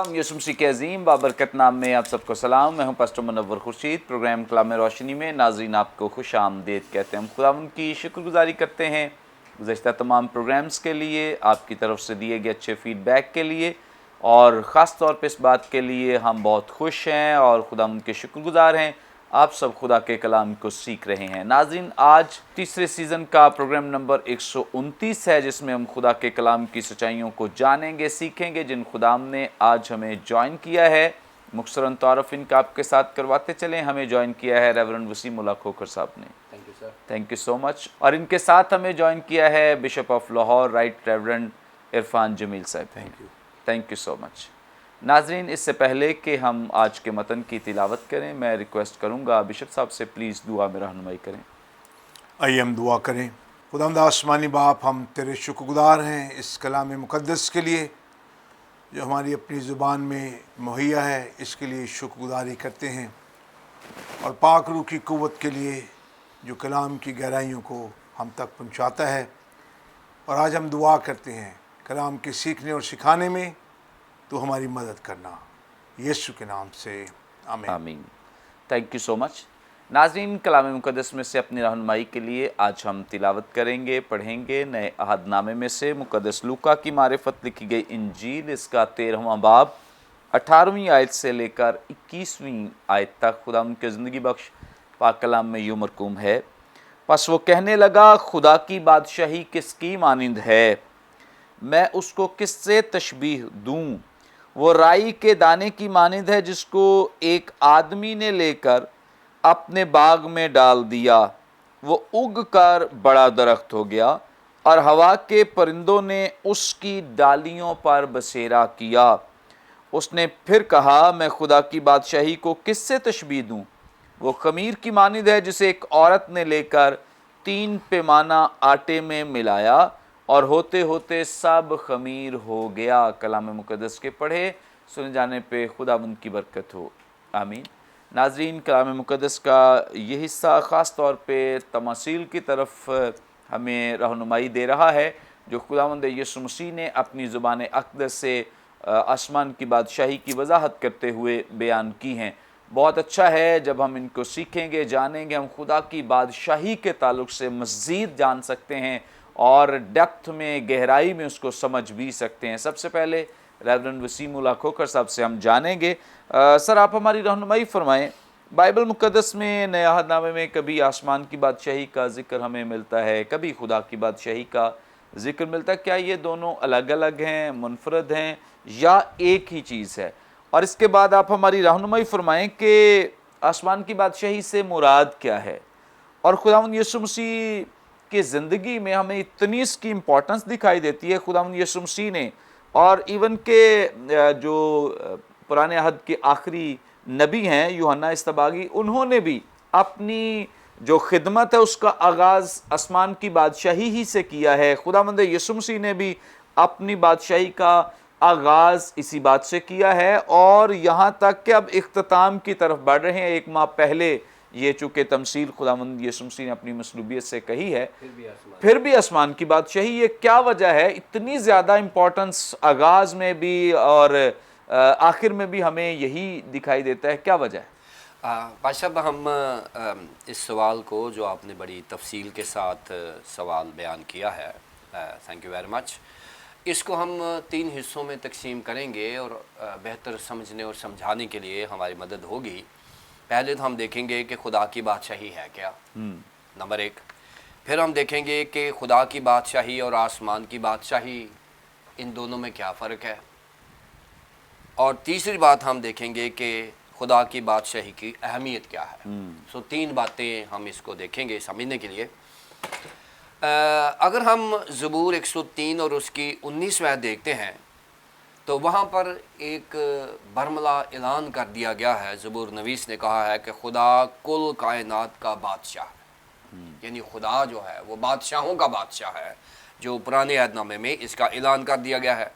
खुदा यीशु मसीह के अजीम बाबरकत नाम में आप सबको सलाम। मैं हूं पास्टर मुनव्वर खुर्शीद। प्रोग्राम कलाम रोशनी में नाज़रीन आपको खुश आमदीद कहते हैं। हम खुदा की शुक्रगुजारी करते हैं गुज़श्ता तमाम प्रोग्राम्स के लिए, आपकी तरफ से दिए गए अच्छे फीडबैक के लिए, और ख़ास तौर पे इस बात के लिए हम बहुत खुश हैं और खुदा के शुक्रगुजार हैं आप सब खुदा के कलाम को सीख रहे हैं। नाज़रीन, आज तीसरे सीज़न का प्रोग्राम नंबर 129 है, जिसमें हम खुदा के कलाम की सच्चाइयों को जानेंगे, सीखेंगे। जिन खुदाम ने आज हमें ज्वाइन किया है, मुख्तसरन तारफ़ इनका आपके साथ करवाते चलें। हमें ज्वाइन किया है रेवरेंड वसीम उल्लाह खोखर साहब ने। Thank you sir. Thank you so much. और इनके साथ हमें ज्वाइन किया है Bishop of Lahore Right Reverend Irfan Jamil साहब। Thank you so much. नाजरीन, इससे पहले कि हम आज के मतन की तिलावत करें, मैं रिक्वेस्ट करूंगा बिशप साहब से प्लीज़ दुआ में रहनुमाई करें। आइए हम दुआ करें। खुदावंद आसमानी बाप, हम तेरे शुक्रगुजार हैं इस कलाम मुक़द्दस के लिए जो हमारी अपनी ज़ुबान में मुहैया है, इसके लिए शुक्रगुजारी करते हैं। और पाक रूह की क़ुव्वत के लिए जो कलाम की गहराइयों को हम तक पहुँचाता है। और आज हम दुआ करते हैं कलाम के सीखने और सिखाने में तो हमारी मदद करना, यीशु के नाम से आमीन। आमीन। Thank you so much. नाज़रीन, कलाम मुक़द्दस में से अपनी रहनुमाई के लिए आज हम तिलावत करेंगे, पढ़ेंगे नए अहदनामे में से मुक़द्दस लूका की मारिफत लिखी गई इंजील, इसका 13वां बाब 18वीं आयत से लेकर 21वीं आयत तक खुदा के ज़िंदगी बख्श पाक कलाम में यूं मरकूम है। बस वो कहने लगा, खुदा की बादशाही किसकी मानिंद है, मैं उसको किससे तशबीह दूँ। वो राई के दाने की मानिंद है जिसको एक आदमी ने लेकर अपने बाग में डाल दिया। वो उग कर बड़ा दरख्त हो गया और हवा के परिंदों ने उसकी डालियों पर बसेरा किया। उसने फिर कहा, मैं खुदा की बादशाही को किससे तशबीह दूँ। वो खमीर की मानिंद है जिसे एक औरत ने लेकर 3 पैमाना आटे में मिलाया और होते होते सब खमीर हो गया। कलाम मुक़द्दस के पढ़े सुने जाने पे खुदा उनकी बरकत हो, आमीन। नाज़रीन, कलाम मुक़द्दस का ये हिस्सा ख़ास तौर पे तमासील की तरफ हमें रहनुमाई दे रहा है जो खुदावंद यीशु मसीह ने अपनी ज़ुबान अक़दस से आसमान की बादशाही की वजाहत करते हुए बयान की हैं। बहुत अच्छा है जब हम इनको सीखेंगे, जानेंगे, हम खुदा की बादशाही के ताल्लुक़ से मज़ीद जान सकते हैं और डेप्थ में, गहराई में उसको समझ भी सकते हैं। सबसे पहले रेवरेंड वसीम उल्लाह खोखर साहब से हम जानेंगे। सर, आप हमारी रहनुमाई फरमाएं। बाइबल मुक़द्दस में नए अहदनामे में कभी आसमान की बादशाही का ज़िक्र हमें मिलता है, कभी खुदा की बादशाही का ज़िक्र मिलता है। क्या ये दोनों अलग अलग हैं, मुनफरद हैं, या एक ही चीज़ है? और इसके बाद आप हमारी रहनुमाई फरमाएँ कि आसमान की बादशाही से मुराद क्या है, और खुदावंद यीशु मसीह की ज़िंदगी में हमें इतनी इसकी इम्पोर्टेंस दिखाई देती है। खुदावंद यीशु मसीह ने और इवन के जो पुराने अहद के आखिरी नबी हैं यूहन्ना इस्तबागी, उन्होंने भी अपनी जो खिदमत है उसका आगाज़ आसमान की बादशाही ही से किया है। खुदावंद यीशु मसीह ने भी अपनी बादशाही का आगाज़ इसी बात से किया है और यहाँ तक कि अब इख्तिताम की तरफ बढ़ रहे हैं। 1 माह पहले ये चूँकि तमसील खुदावंद यीशु मसीह ने अपनी मसलूबियत से कही है, फिर भी आसमान की बादशाही, ये क्या वजह है इतनी ज़्यादा इम्पोर्टेंस आगाज़ में भी और आखिर में भी हमें यही दिखाई देता है, क्या वजह है? बादशाह, हम इस सवाल को जो आपने बड़ी तफसील के साथ सवाल बयान किया है, थैंक यू वेरी मच, इसको हम 3 हिस्सों में तकसीम करेंगे और बेहतर समझने और समझाने के लिए हमारी मदद होगी। पहले तो हम देखेंगे कि खुदा की बादशाही है क्या, नंबर 1। फिर हम देखेंगे कि खुदा की बादशाही और आसमान की बादशाही, इन दोनों में क्या फ़र्क है। और तीसरी बात हम देखेंगे कि खुदा की बादशाही की अहमियत क्या है। सो 3 बातें हम इसको देखेंगे समझने के लिए। अगर हम ज़बूर 103 और उसकी 19वीं आयत देखते हैं तो वहाँ पर एक बरमला ऐलान कर दिया गया है। ज़बूर नवीस ने कहा है कि खुदा कुल कायनात का बादशाह है, यानी खुदा जो है वो बादशाहों का बादशाह है, जो पुराने अहदनामे में इसका ऐलान कर दिया गया है।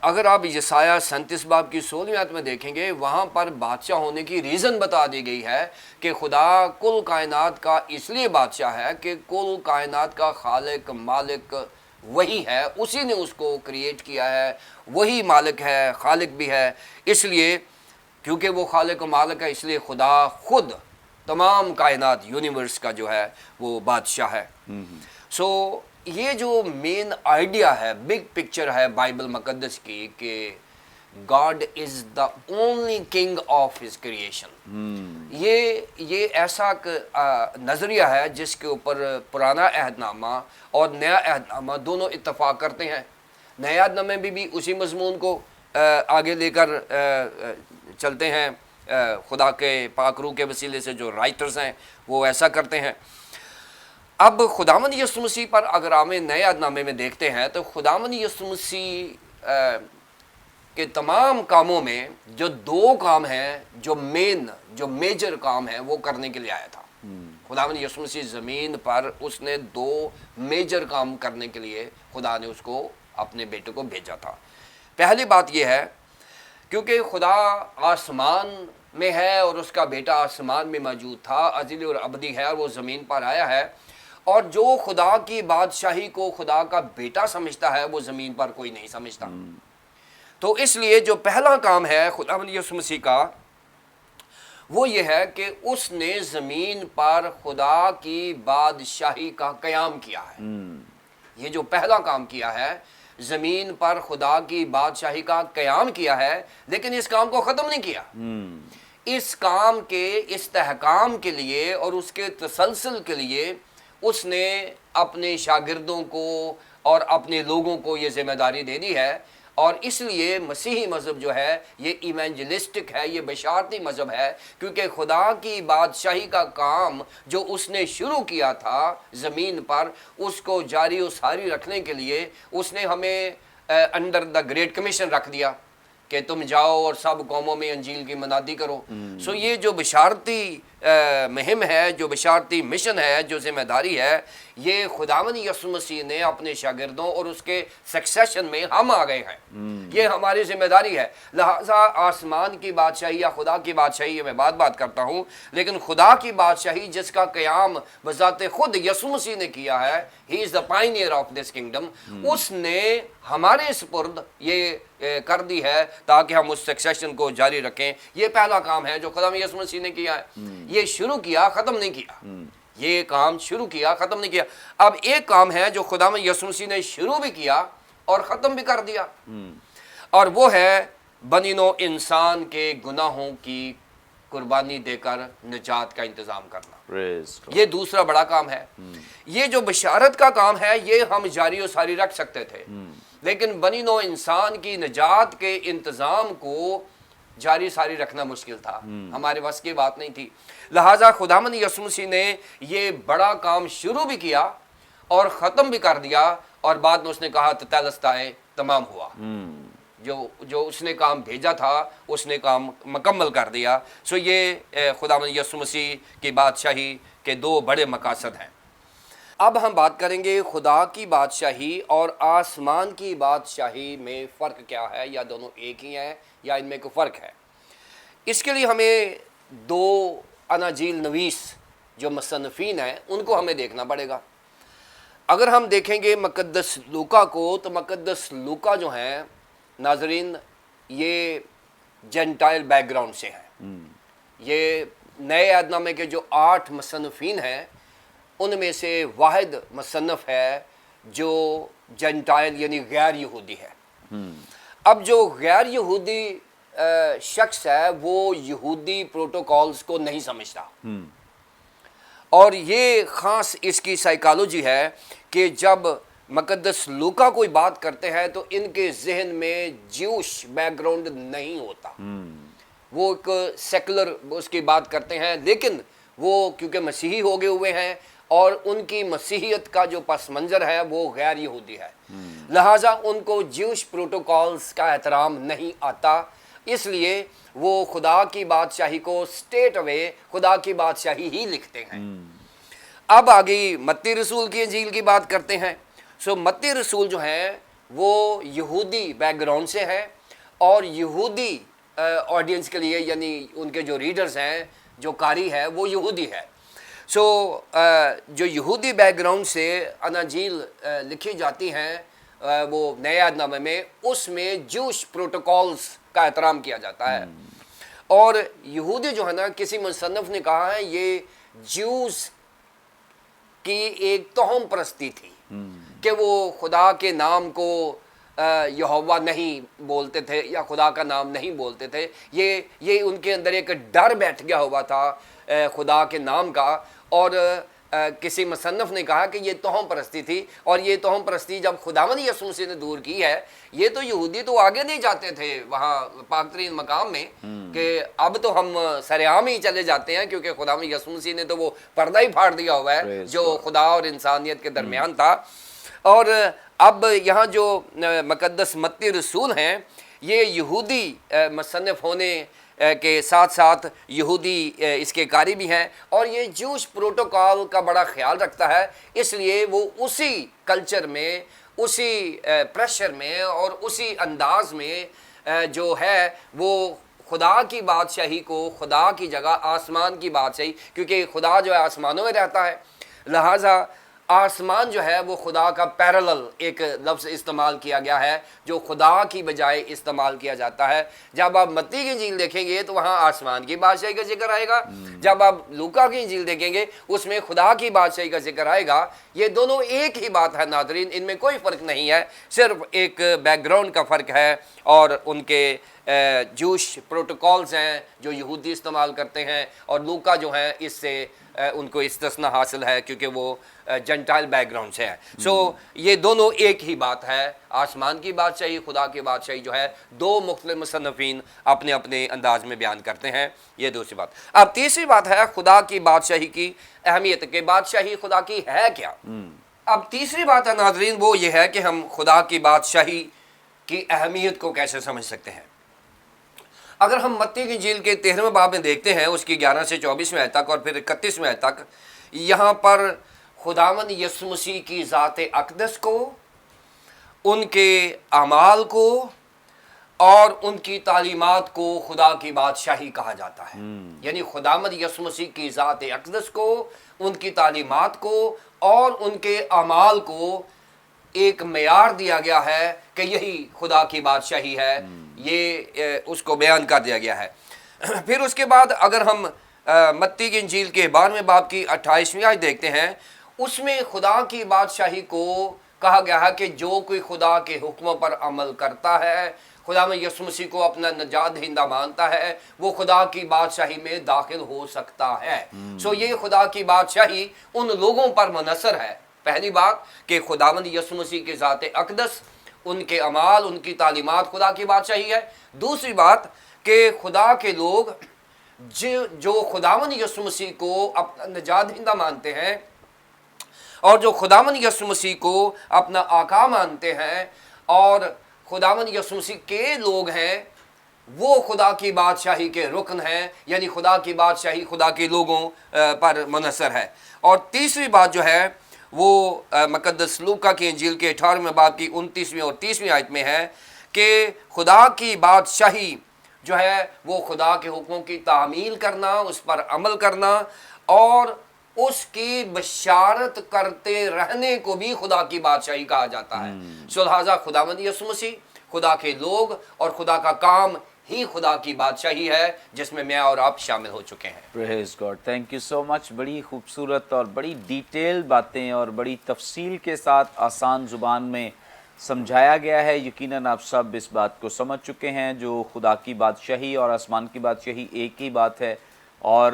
अगर आप यसाया 37 बाब की 16वीं आयत में देखेंगे, वहाँ पर बादशाह होने की रीज़न बता दी गई है कि खुदा कुल कायनात का इसलिए बादशाह है कि कुल कायनात का खालिक, मालिक, وہی ہے, اسی نے اس کو کریٹ کیا ہے, وہی مالک ہے, خالق بھی ہے. اس لیے کیونکہ وہ خالق و مالک ہے, اس لیے خدا خود تمام کائنات یونیورس کا جو ہے وہ بادشاہ ہے. سو یہ جو مین آئیڈیا ہے, بگ پکچر ہے بائبل مقدس کی کہ God is the only king of his creation, یہ ایسا نظریہ ہے جس کے اوپر پرانا عہد نامہ اور نیا عہد نامہ دونوں اتفاق کرتے ہیں. نیا عہد نامے بھی اسی مضمون کو آگے لے کر چلتے ہیں, خدا کے پاک روح کے وسیلے سے جو رائٹرز ہیں وہ ایسا کرتے ہیں. اب خداوند یسوع مسیح پر اگر ہم نئے عہد نامے میں دیکھتے ہیں تو خداوند یسوع مسیح کے تمام کاموں میں جو دو کام ہیں, جو میجر کام ہیں, وہ کرنے کے لیے آیا تھا. خداوند یسوع مسیح زمین پر اس نے دو میجر کام کرنے کے لیے خدا نے اس کو اپنے بیٹے کو بھیجا تھا. پہلی بات یہ ہے کیونکہ خدا آسمان میں ہے اور اس کا بیٹا آسمان میں موجود تھا, ازلی اور ابدی ہے, اور وہ زمین پر آیا ہے, اور جو خدا کی بادشاہی کو خدا کا بیٹا سمجھتا ہے وہ زمین پر کوئی نہیں سمجھتا. تو اس لیے جو پہلا کام ہے خداوند یسوع مسیح کا وہ یہ ہے کہ اس نے زمین پر خدا کی بادشاہی کا قیام کیا ہے. یہ جو پہلا کام کیا ہے, زمین پر خدا کی بادشاہی کا قیام کیا ہے, لیکن اس کام کو ختم نہیں کیا. اس کام کے استحکام کے لیے اور اس کے تسلسل کے لیے اس نے اپنے شاگردوں کو اور اپنے لوگوں کو یہ ذمہ داری دے دی ہے. اور اس لیے مسیحی مذہب جو ہے یہ ایونجلسٹک ہے, یہ بشارتی مذہب ہے, کیونکہ خدا کی بادشاہی کا کام جو اس نے شروع کیا تھا زمین پر, اس کو جاری و ساری رکھنے کے لیے اس نے ہمیں انڈر دا گریٹ کمیشن رکھ دیا کہ تم جاؤ اور سب قوموں میں انجیل کی منادی کرو. سو یہ جو بشارتی مہم ہے, جو بشارتی مشن ہے, جو ذمہ داری ہے, یہ خداوند یسوع مسیح نے اپنے شاگردوں اور اس کے سکسیشن میں ہم آ گئے ہیں. یہ ہماری ذمہ داری ہے. لہٰذا آسمان کی بادشاہی یا خدا کی بادشاہی, یہ میں بات کرتا ہوں, لیکن خدا کی بادشاہی جس کا قیام بذات خود یسوع مسیح نے کیا ہے, ہی از the pioneer of this kingdom, اس نے ہمارے سپرد یہ کر دی ہے تاکہ ہم اس سکسیشن کو جاری رکھیں. یہ پہلا کام ہے جو خدا یسوع مسیح نے کیا ہے. یہ شروع کیا, ختم نہیں کیا. یہ کام شروع کیا, ختم نہیں کیا. اب ایک کام ہے جو خدا یسوع مسیح نے شروع بھی کیا اور ختم بھی کر دیا, اور وہ ہے بنی نوع انسان کے گناہوں کی قربانی دے کر نجات کا انتظام کرنا. یہ دوسرا بڑا کام ہے. یہ جو بشارت کا کام ہے یہ ہم جاری و ساری رکھ سکتے تھے, لیکن بنی نوع انسان کی نجات کے انتظام کو جاری ساری رکھنا مشکل تھا, ہمارے وس کی بات نہیں تھی. لہٰذا خداوند یسوع مسیح نے یہ بڑا کام شروع بھی کیا اور ختم بھی کر دیا, اور بعد میں اس نے کہا تتالستائے, تمام ہوا. جو اس نے کام بھیجا تھا اس نے کام مکمل کر دیا. سو یہ خداوند یسوع مسیح کی بادشاہی کے دو بڑے مقاصد ہیں. اب ہم بات کریں گے خدا کی بادشاہی اور آسمان کی بادشاہی میں فرق کیا ہے, یا دونوں ایک ہی ہیں یا ان میں کوئی فرق ہے. اس کے لیے ہمیں دو اناجیل نویس جو مصنفین ہیں ان کو ہمیں دیکھنا پڑے گا. اگر ہم دیکھیں گے مقدس لوکا کو, تو مقدس لوکا جو ہیں ناظرین یہ جینٹائل بیک گراؤنڈ سے ہیں. یہ نئے عہد نامے کے جو 8 مصنفین ہیں ان میں سے واحد مصنف ہے جو جینٹائل یعنی غیر یہودی ہے. اب جو غیر یہودی شخص ہے وہ یہودی پروٹوکولز کو نہیں سمجھتا, اور یہ خاص اس کی سائیکالوجی ہے کہ جب مقدس لوکا کوئی بات کرتے ہیں تو ان کے ذہن میں جیوش بیک گراؤنڈ نہیں ہوتا. وہ ایک سیکولر اس کی بات کرتے ہیں, لیکن وہ کیونکہ مسیحی ہو گئے ہوئے ہیں اور ان کی مسیحیت کا جو پس منظر ہے وہ غیر یہودی ہے, لہٰذا ان کو جیوش پروٹوکولز کا احترام نہیں آتا. اس لیے وہ خدا کی بادشاہی کو اسٹیٹ اوے خدا کی بادشاہی ہی لکھتے ہیں. اب آگے متی رسول کی انجیل کی بات کرتے ہیں. سو متی رسول جو ہیں وہ یہودی بیک گراؤنڈ سے ہیں, اور یہودی آڈینس کے لیے یعنی ان کے جو ریڈرز ہیں, جو قاری ہے وہ یہودی ہے. سو جو یہودی بیک گراؤنڈ سے اناجیل لکھی جاتی ہیں وہ نئے عہد نامے میں، اس میں جوش پروٹوکولز کا احترام کیا جاتا ہے. اور یہودی جو ہے نا، کسی مصنف نے کہا ہے یہ جوز کی ایک توہم پرستی تھی کہ وہ خدا کے نام کو یہوہ نہیں بولتے تھے یا خدا کا نام نہیں بولتے تھے. یہ ان کے اندر ایک ڈر بیٹھ گیا ہوا تھا خدا کے نام کا. اور کسی مصنف نے کہا کہ یہ توہم پرستی تھی، اور یہ توہم پرستی جب خداوند یسوع مسیح نے دور کی ہے، یہ تو یہودی تو آگے نہیں جاتے تھے وہاں پاک ترین مقام میں کہ اب تو ہم سرعام ہی چلے جاتے ہیں، کیونکہ خداوند یسوع مسیح نے تو وہ پردہ ہی پھاڑ دیا ہوا ہے جو خدا اور انسانیت کے درمیان تھا. اور اب یہاں جو مقدس متی رسول ہیں، یہ یہودی مصنف ہونے کے ساتھ ساتھ یہودی اس کے قاری بھی ہیں، اور یہ جوش پروٹوکول کا بڑا خیال رکھتا ہے. اس لیے وہ اسی کلچر میں، اسی پریشر میں اور اسی انداز میں جو ہے وہ خدا کی بادشاہی کو، خدا کی جگہ آسمان کی بادشاہی، کیونکہ خدا جو ہے آسمانوں میں رہتا ہے، لہٰذا آسمان جو ہے وہ خدا کا پیرلل ایک لفظ استعمال کیا گیا ہے جو خدا کی بجائے استعمال کیا جاتا ہے. جب آپ متی کی انجیل دیکھیں گے تو وہاں آسمان کی بادشاہی کا ذکر آئے گا، جب آپ لوکا کی انجیل دیکھیں گے اس میں خدا کی بادشاہی کا ذکر آئے گا. یہ دونوں ایک ہی بات ہے ناظرین، ان میں کوئی فرق نہیں ہے، صرف ایک بیک گراؤنڈ کا فرق ہے اور ان کے جوش پروٹوکولز ہیں جو یہودی استعمال کرتے ہیں، اور لوکا جو ہیں اس سے ان کو استثناء حاصل ہے کیونکہ وہ جنٹائل بیک گراؤنڈ سے ہے. سو یہ دونوں ایک ہی بات ہے، آسمان کی بادشاہی، خدا کی بادشاہی جو ہے دو مختلف مصنفین اپنے اپنے انداز میں بیان کرتے ہیں. یہ دوسری بات. اب تیسری بات ہے خدا کی بادشاہی کی اہمیت، کہ بادشاہی خدا کی ہے کیا. اب تیسری بات ہے ناظرین وہ یہ ہے کہ ہم خدا کی بادشاہی کی اہمیت کو کیسے سمجھ سکتے ہیں. اگر ہم متی کی انجیل کے 13ویں باب میں دیکھتے ہیں، اس کی 11 سے 24ویں آیت تک اور پھر 31ویں آیت تک، یہاں پر خداوند یسوع مسیح کی ذات اقدس کو، ان کے اعمال کو اور ان کی تعلیمات کو خدا کی بادشاہی کہا جاتا ہے. یعنی خداوند یسوع مسیح کی ذات اقدس کو، ان کی تعلیمات کو اور ان کے اعمال کو ایک معیار دیا گیا ہے کہ یہی خدا کی بادشاہی ہے، یہ اس کو بیان کر دیا گیا ہے. پھر اس کے بعد اگر ہم متی کی انجیل کے 12ویں باب کی 28ویں آیت دیکھتے ہیں، اس میں خدا کی بادشاہی کو کہا گیا ہے کہ جو کوئی خدا کے حکموں پر عمل کرتا ہے، خدا میں یسوع مسیح کو اپنا نجات دہندہ مانتا ہے، وہ خدا کی بادشاہی میں داخل ہو سکتا ہے. سو یہ خدا کی بادشاہی ان لوگوں پر منحصر ہے. پہلی بات کہ خداوند یسوع مسیح کی ذات اقدس، ان کے اعمال، ان کی تعلیمات خدا کی بادشاہی ہے. دوسری بات کہ خدا کے لوگ جو خداوند یسوع مسیح کو اپنا نجات دہندہ مانتے ہیں اور جو خداوند یسوع مسیح کو اپنا آقا مانتے ہیں اور خداوند یسوع مسیح کے لوگ ہیں، وہ خدا کی بادشاہی کے رکن ہیں. یعنی خدا کی بادشاہی خدا کے لوگوں پر منحصر ہے. اور تیسری بات جو ہے وہ مقدس لوکا کی انجیل کے 18ویں باب کی 29ویں اور 30ویں آیت میں ہے کہ خدا کی بادشاہی جو ہے وہ خدا کے حکموں کی تعمیل کرنا، اس پر عمل کرنا اور اس کی بشارت کرتے رہنے کو بھی خدا کی بادشاہی کہا جاتا ہے. سو لہٰذا خداوند یسوع مسیح، خدا کے لوگ اور خدا کا کام ہی خدا کی بادشاہی ہے جس میں میں اور آپ شامل ہو چکے ہیں. پریز گاڈ، تھینک یو سو مچ. بڑی خوبصورت اور بڑی ڈیٹیل باتیں اور بڑی تفصیل کے ساتھ آسان زبان میں سمجھایا گیا ہے. یقیناً آپ سب اس بات کو سمجھ چکے ہیں جو خدا کی بادشاہی اور آسمان کی بادشاہی ایک ہی بات ہے، اور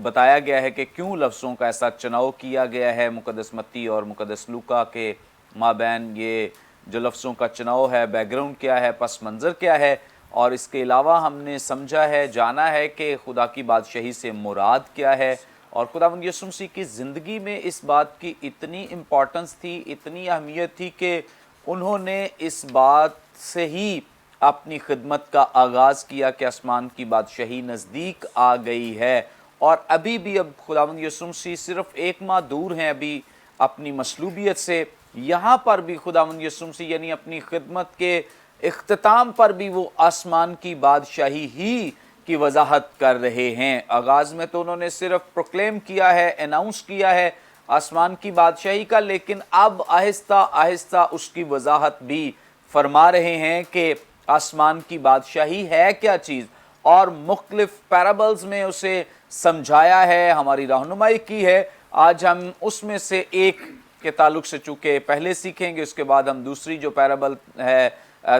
بتایا گیا ہے کہ کیوں لفظوں کا ایسا چناؤ کیا گیا ہے مقدس متی اور مقدس لوکا کے مابین. یہ جو لفظوں کا چناؤ ہے، بیک گراؤنڈ کیا ہے، پس منظر کیا ہے، اور اس کے علاوہ ہم نے سمجھا ہے، جانا ہے کہ خدا کی بادشاہی سے مراد کیا ہے. اور خداوند یسوع مسیح کی زندگی میں اس بات کی اتنی امپورٹنس تھی، اتنی اہمیت تھی کہ انہوں نے اس بات سے ہی اپنی خدمت کا آغاز کیا کہ آسمان کی بادشاہی نزدیک آ گئی ہے. اور ابھی بھی اب خداوند یسوع مسیح صرف 1 ماہ دور ہیں ابھی اپنی مصلوبیت سے. یہاں پر بھی خداوند یسوع مسیح یعنی اپنی خدمت کے اختتام پر بھی وہ آسمان کی بادشاہی ہی کی وضاحت کر رہے ہیں۔ آغاز میں تو انہوں نے صرف پروکلیم کیا ہے، اناؤنس کیا ہے آسمان کی بادشاہی کا، لیکن اب آہستہ آہستہ اس کی وضاحت بھی فرما رہے ہیں کہ آسمان کی بادشاہی ہے کیا چیز، اور مختلف پیرابلز میں اسے سمجھایا ہے، ہماری رہنمائی کی ہے۔ آج ہم اس میں سے ایک کے تعلق سے چونکہ پہلے سیکھیں گے، اس کے بعد ہم دوسری جو پیرابل ہے،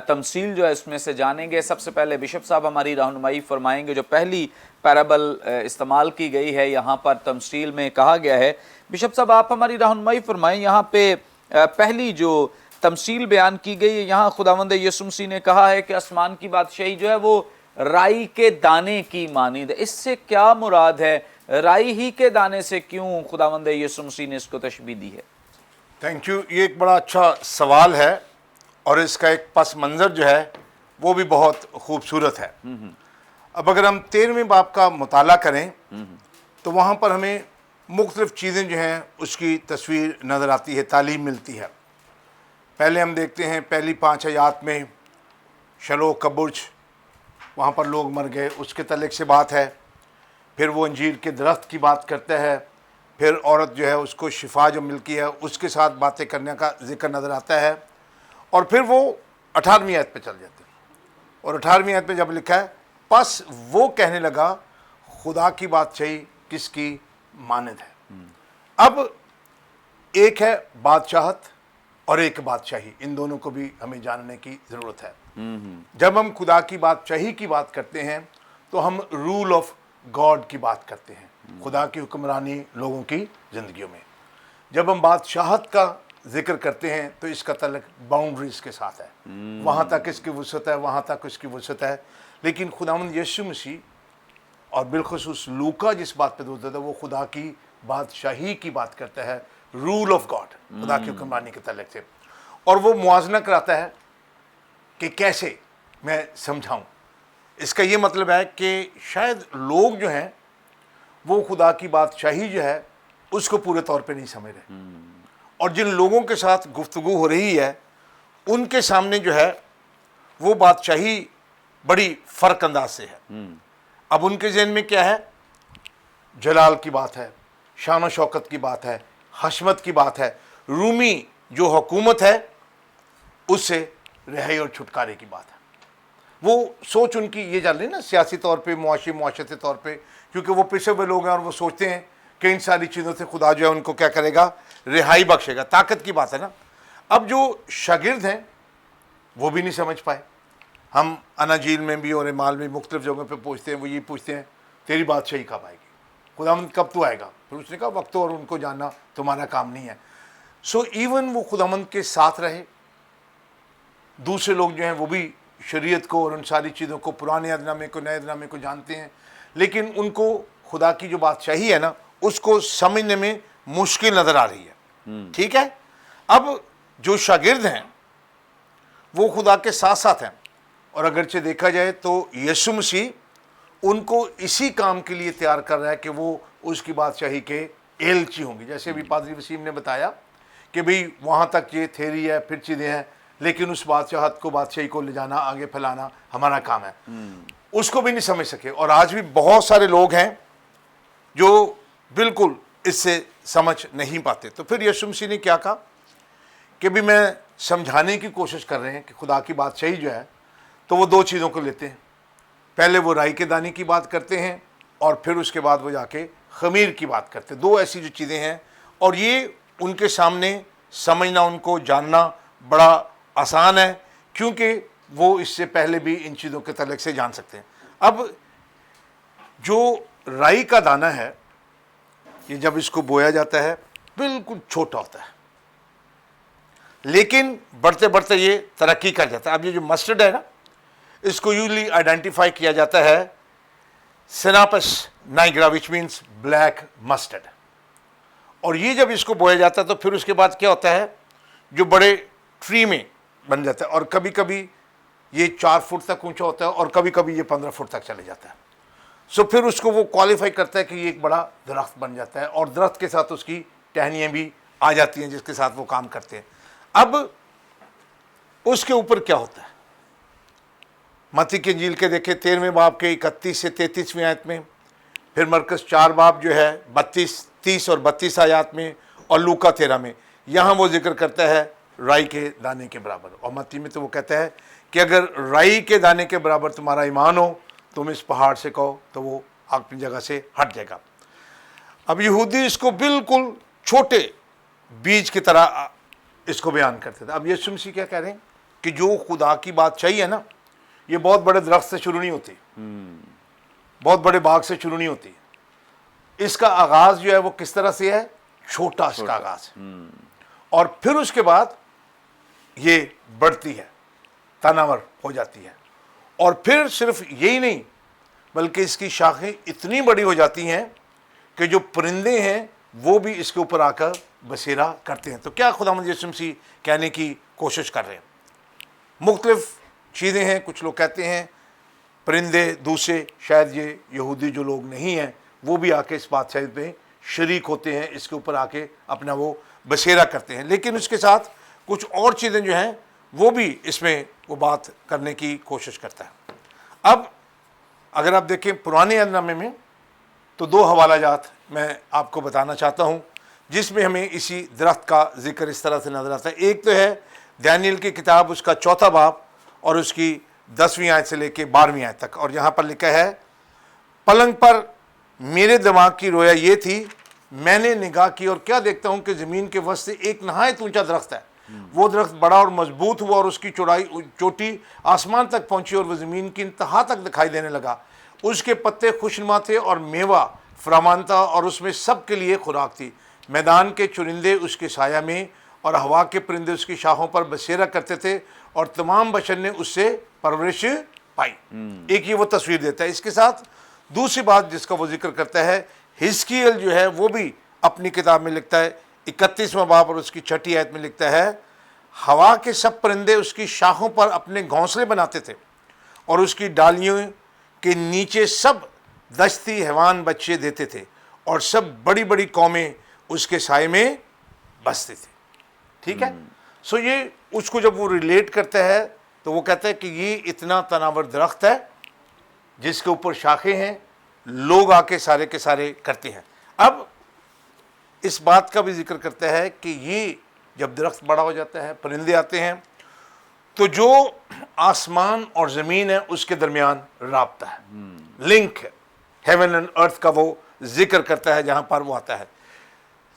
تمثیل جو ہے اس میں سے جانیں گے۔ سب سے پہلے بشپ صاحب ہماری رہنمائی فرمائیں گے۔ جو پہلی پیرابل استعمال کی گئی ہے یہاں پر تمثیل میں کہا گیا ہے، بشپ صاحب آپ ہماری رہنمائی فرمائیں۔ یہاں پہ پہلی جو تمثیل بیان کی گئی ہے، یہاں خداوند یسوع مسیح نے کہا ہے کہ آسمان کی بادشاہی جو ہے وہ رائی کے دانے کی مانند ہے۔ اس سے کیا مراد ہے؟ رائی ہی کے دانے سے کیوں خداوند یسوع مسیح نے اس کو تشبیہ دی ہے؟ تھینک یو، یہ ایک بڑا اچھا سوال ہے اور اس کا ایک پس منظر جو ہے وہ بھی بہت خوبصورت ہے۔ اب اگر ہم 13ویں باب کا مطالعہ کریں تو وہاں پر ہمیں مختلف چیزیں جو ہیں اس کی تصویر نظر آتی ہے، تعلیم ملتی ہے۔ پہلے ہم دیکھتے ہیں پہلی 5 آیات میں شلوہ کا برج، وہاں پر لوگ مر گئے، اس کے تعلق سے بات ہے۔ پھر وہ انجیر کے درخت کی بات کرتا ہے، پھر عورت جو ہے اس کو شفا جو ملتی ہے اس کے ساتھ باتیں کرنے کا ذکر نظر آتا ہے، اور پھر وہ 18ویں آیت پہ چل جاتے ہیں، اور 18ویں آیت پہ جب لکھا ہے پس وہ کہنے لگا خدا کی بادشاہی کس کی مانند ہے۔ اب ایک ہے بادشاہت اور ایک بادشاہی، ان دونوں کو بھی ہمیں جاننے کی ضرورت ہے۔ جب ہم خدا کی بادشاہی کی بات کرتے ہیں تو ہم رول آف گاڈ کی بات کرتے ہیں، خدا کی حکمرانی لوگوں کی زندگیوں میں۔ جب ہم بادشاہت کا ذکر کرتے ہیں تو اس کا تعلق باؤنڈریز کے ساتھ ہے، وہاں تک اس کی وسعت ہے، وہاں تک اس کی وسعت ہے۔ لیکن خداوند یسوع مسیح اور بالخصوص لوکا جس بات پہ زور دیتا ہے وہ خدا کی بادشاہی کی بات کرتا ہے، رول آف گاڈ، خدا کی حکمرانی کے تعلق سے، اور وہ موازنہ کراتا ہے کہ کیسے میں سمجھاؤں۔ اس کا یہ مطلب ہے کہ شاید لوگ جو ہیں وہ خدا کی بادشاہی جو ہے اس کو پورے طور پہ نہیں سمجھ رہے، اور جن لوگوں کے ساتھ گفتگو ہو رہی ہے ان کے سامنے جو ہے وہ بادشاہی بڑی فرق انداز سے ہے۔ اب ان کے ذہن میں کیا ہے؟ جلال کی بات ہے، شان و شوکت کی بات ہے، حشمت کی بات ہے، رومی جو حکومت ہے اس سے رہائی اور چھٹکارے کی بات ہے۔ وہ سوچ ان کی یہ چل رہی ہے نا سیاسی طور پہ، معاشرتی طور پہ، کیونکہ وہ پسے ہوئے لوگ ہیں اور وہ سوچتے ہیں کہ ان ساری چیزوں سے خدا جو ہے ان کو کیا کرے گا؟ رہائی بخشے گا۔ طاقت کی بات ہے نا۔ اب جو شاگرد ہیں وہ بھی نہیں سمجھ پائے۔ ہم اناجیل میں بھی اور اعمال میں مختلف جگہوں پہ پوچھتے ہیں، وہ یہ پوچھتے ہیں تیری بادشاہی کب آئے گی؟ خداوند کب تو آئے گا؟ پھر اس نے کہا وقت اور ان کو جاننا تمہارا کام نہیں ہے۔ سو ایون وہ خداوند کے ساتھ رہے، دوسرے لوگ جو ہیں وہ بھی شریعت کو اور ان ساری چیزوں کو، پرانے عہد نامے کو، نئے عہد نامے کو جانتے ہیں، لیکن ان کو خدا کی جو بادشاہی ہے نا اس کو سمجھنے میں مشکل نظر آ رہی ہے۔ ٹھیک ہے، اب جو شاگرد ہیں وہ خدا کے ساتھ ساتھ ہیں، اور اگرچہ دیکھا جائے تو یسوع مسیح ان کو اسی کام کے لیے تیار کر رہا ہے کہ وہ اس کی بادشاہی کے ایلچی ہوں گے۔ جیسے بھی پادری وسیم نے بتایا کہ بھئی وہاں تک یہ تھیری ہے، پھر چیزیں ہیں، لیکن اس بادشاہت کو، بادشاہی کو لے جانا، آگے پھیلانا ہمارا کام ہے۔ اس کو بھی نہیں سمجھ سکے، اور آج بھی بہت سارے لوگ ہیں جو بالکل اس سے سمجھ نہیں پاتے۔ تو پھر یسوع مسیح نے کیا کہا کہ بھی میں سمجھانے کی کوشش کر رہے ہیں کہ خدا کی بادشاہی جو ہے تو وہ 2 چیزوں کو لیتے ہیں۔ پہلے وہ رائی کے دانے کی بات کرتے ہیں، اور پھر اس کے بعد وہ جا کے خمیر کی بات کرتے ہیں۔ 2 ایسی جو چیزیں ہیں، اور یہ ان کے سامنے سمجھنا، ان کو جاننا بڑا آسان ہے، کیونکہ وہ اس سے پہلے بھی ان چیزوں کے تعلق سے جان سکتے ہیں۔ اب جو رائی کا دانہ ہے، یہ جب اس کو بویا جاتا ہے بالکل چھوٹا ہوتا ہے، لیکن بڑھتے بڑھتے یہ ترقی کر جاتا ہے۔ اب یہ جو مسٹرڈ ہے نا، اس کو یوزلی آئیڈینٹیفائی کیا جاتا ہے سیناپس نائگرا، وچ مینس بلیک مسٹرڈ، اور یہ جب اس کو بویا جاتا ہے تو پھر اس کے بعد کیا ہوتا ہے؟ جو بڑے ٹری میں بن جاتا ہے، اور کبھی کبھی یہ 4 فٹ تک اونچا ہوتا ہے، اور کبھی کبھی یہ 15 فٹ تک چلے جاتا ہے۔ سو پھر اس کو وہ کوالیفائی کرتا ہے کہ یہ ایک بڑا درخت بن جاتا ہے، اور درخت کے ساتھ اس کی ٹہنیاں بھی آ جاتی ہیں جس کے ساتھ وہ کام کرتے ہیں۔ اب اس کے اوپر کیا ہوتا ہے؟ मत्ती की इंजील के देखें 13वें बाब के 31 से 33वीं आयत में, फिर मरकस 4 बाब जो है 32, 30 और 32 आयत में, और लूका 13 में, यहाँ वो जिक्र करता है राई के दाने के बराबर। और मत्ती में तो वो कहता है कि अगर राई के दाने के बराबर तुम्हारा ईमान हो, तुम इस पहाड़ से कहो तो वो अपनी जगह से हट जाएगा। अब यहूदी इसको बिल्कुल छोटे बीज की तरह इसको बयान करते थे। अब यीशु मसीह क्या कह रहे हैं कि जो खुदा की बात चाहिए ना, ये बहुत बड़े दरख्त से शुरू नहीं होती, बहुत बड़े बाग से शुरू नहीं होती। इसका आगाज जो है वो किस तरह से है, छोटा इसका आगाज है, और फिर उसके बाद ये बढ़ती है, तनावर हो जाती है, और फिर सिर्फ यही नहीं बल्कि इसकी शाखें इतनी बड़ी हो जाती हैं कि जो परिंदे हैं वो भी इसके ऊपर आकर बसेरा करते हैं। तो क्या खुदावंद यीशु मसीह कहने की कोशिश कर रहे हैं? मुख्तलिफ चीज़ें हैं। कुछ लोग कहते हैं परिंदे, दूसरे शायद ये यहूदी जो लोग नहीं हैं वो भी आके इस बादशाही में शरीक होते हैं, इसके ऊपर आके अपना वो बसेरा करते हैं। लेकिन उसके साथ कुछ और चीज़ें जो हैं वो भी इसमें वो बात करने की कोशिश करता है। अब अगर आप देखें पुराने अहदनामे में तो 2 हवाला जात मैं आपको बताना चाहता हूँ जिसमें हमें इसी दरख्त का जिक्र इस तरह से नजर आता है। एक तो है दानियल की किताब, उसका 4था बाब और उसकी 10वीं आयत से लेके 12वीं आयत तक, और यहाँ पर लिखा है, पलंग पर मेरे दिमाग की रोया ये थी, मैंने निगाह की और क्या देखता हूँ कि ज़मीन के वस्त से एक नहायत ऊंचा दरख्त है। वो दरख्त बड़ा और मजबूत हुआ और उसकी चोटी आसमान तक पहुंची और वह ज़मीन की इंतहा तक दिखाई देने लगा। उसके पत्ते खुशनुमा थे और मेवा फरावान था और उसमें सबके लिए खुराक थी। मैदान के चुरिंदे उसके साया में और हवा के परिंदे उसकी शाखों पर बसेरा करते थे और तमाम बशर ने उससे परवरिश पाई। एक ये वो तस्वीर देता है। इसके साथ दूसरी बात जिसका वो जिक्र करता है, हिजकिय्याल जो है वो भी अपनी किताब में लिखता है 31वां बाब और उसकी 6ठी आयत में लिखता है, हवा के सब परिंदे उसकी शाखों पर अपने घोंसले बनाते थे और उसकी डालियों के नीचे सब दस्ती हैवान बच्चे देते थे और सब बड़ी बड़ी कौमें उसके साए में बसते थे। ठीक है। सो ये उसको जब वो रिलेट करता है तो वो कहता है कि ये इतना तनावर दरख्त है जिसके ऊपर शाखें हैं, लोग आके सारे के सारे करते हैं। अब इस बात का भी जिक्र करता है कि ये जब दरख्त बड़ा हो जाता है, परिंदे आते हैं, तो जो आसमान और ज़मीन है उसके दरमियान राब्ता है, लिंक है, हेवन एंड अर्थ का वो जिक्र करता है जहाँ पर वो आता है।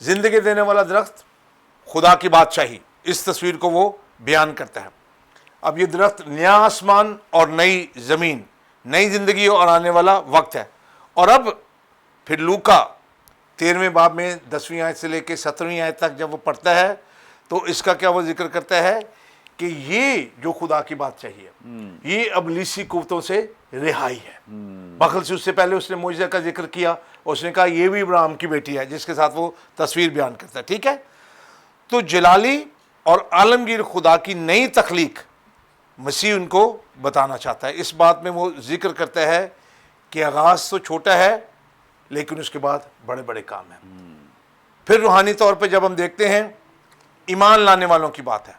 ज़िंदगी देने वाला दरख्त खुदा की बादशाही, इस तस्वीर को वो बयान करता है। अब ये दरख्त नया आसमान और नई ज़मीन, नई ज़िंदगी और आने वाला वक्त है। और अब फिर लूका 13वें बाब में 10वीं आयत से लेकर 17वीं आयत तक जब वो पढ़ता है तो इसका क्या वो जिक्र करता है कि ये जो खुदा की बादशाही है ये अबलीसी कुव्वतों से रिहाई है। बखल से उससे पहले उसने मोइज़ा का जिक्र किया, उसने कहा ये भी इब्राहिम की बेटी है, जिसके साथ वो तस्वीर बयान करता है। ठीक है। तो जलाली और आलमगीर खुदा की नई तख्लीक मसीह उनको बताना चाहता है। इस बात में वो जिक्र करता है कि आगाज़ तो छोटा है लेकिन उसके बाद बड़े बड़े काम हैं। फिर रूहानी तौर पे जब हम देखते हैं, ईमान लाने वालों की बात है।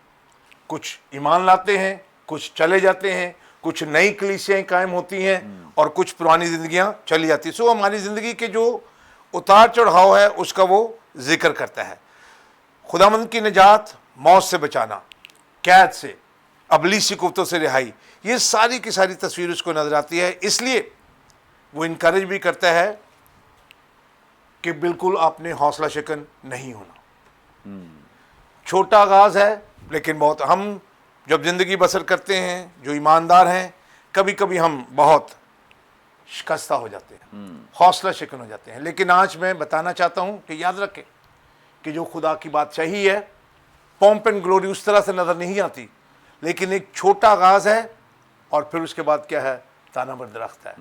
कुछ ईमान लाते हैं, कुछ चले जाते हैं, कुछ नई कलीसियाएं कायम होती हैं और कुछ पुरानी ज़िंदगियां चली जाती हैं। सो हमारी ज़िंदगी के जो उतार चढ़ाव है उसका वो जिक्र करता है। खुदावंद की निजात, मौत से बचाना, कैद से, अबलीसी कुव्वतों से रिहाई, ये सारी की सारी तस्वीर उसको नजर आती है। इसलिए वो इनकरेज भी करता है कि बिल्कुल आपने हौसला शिकन नहीं होना। छोटा आगाज़ है लेकिन बहुत, हम जब ज़िंदगी बसर करते हैं, जो ईमानदार हैं, कभी कभी हम बहुत शिकस्ता हो जाते हैं, हौसला शिकन हो जाते हैं। लेकिन आज मैं बताना चाहता हूँ कि याद रखें कि जो खुदा की बादशाही है, पॉम्प एंड ग्लोरी उस तरह से नज़र नहीं आती, लेकिन एक छोटा आगाज़ है और फिर उसके बाद क्या है, तानावर दरख्त है।